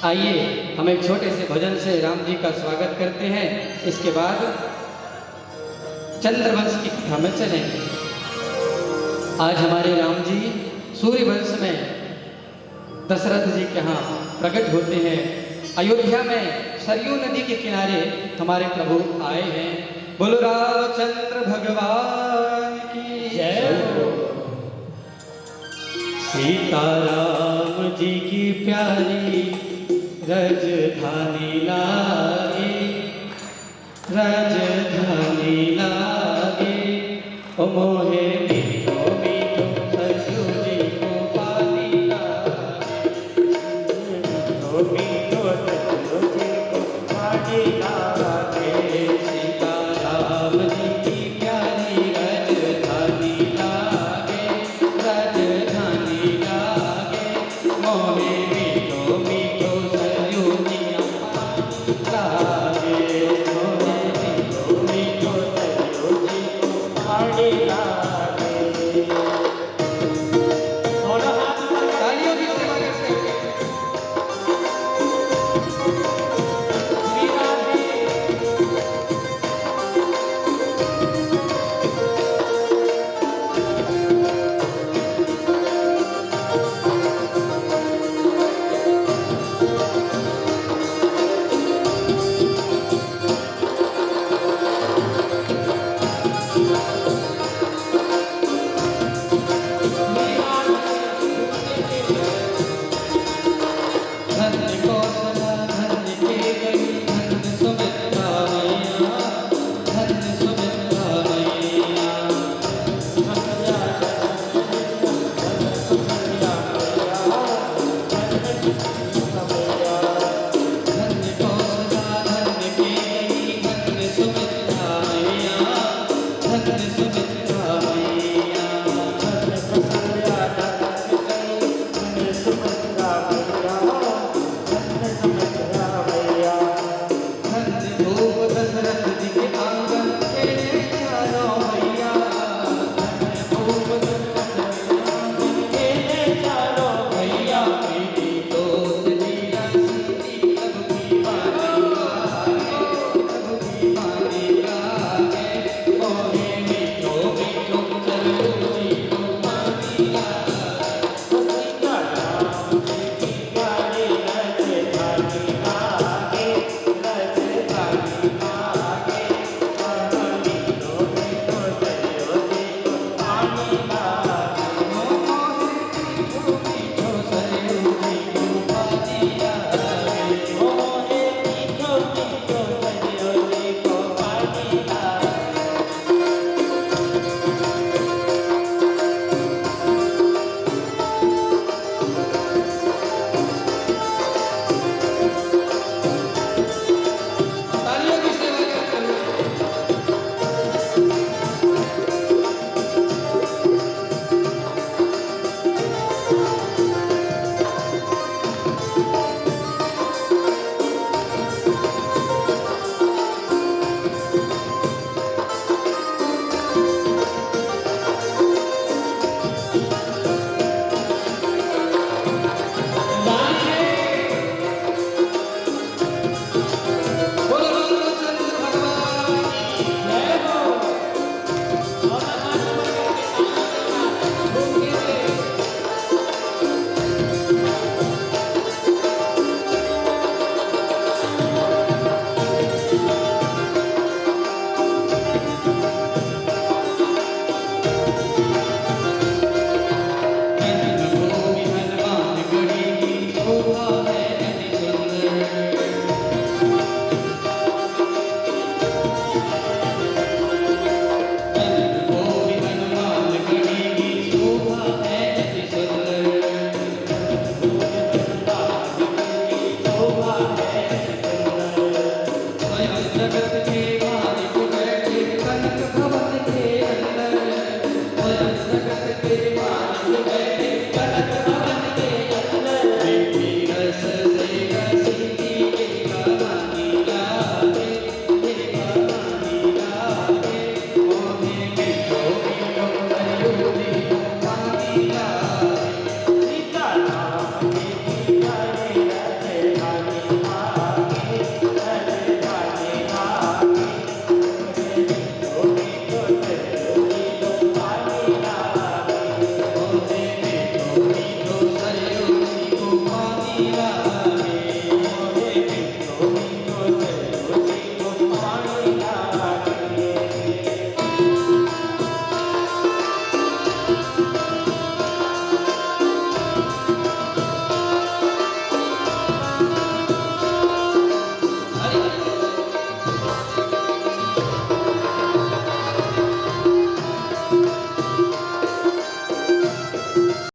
आइए हम एक छोटे से भजन से राम जी का स्वागत करते हैं, इसके बाद चंद्रवंश की कथा में चलेंगे। आज हमारे राम जी सूर्यवंश में दशरथ जी के यहाँ प्रकट होते हैं। अयोध्या में सरयू नदी के किनारे हमारे प्रभु आए हैं। बोलो रामचंद्र भगवान की जय। सीताराम जी की प्यारी रजधानी लागे, रजधानी लागे, ओ मोहे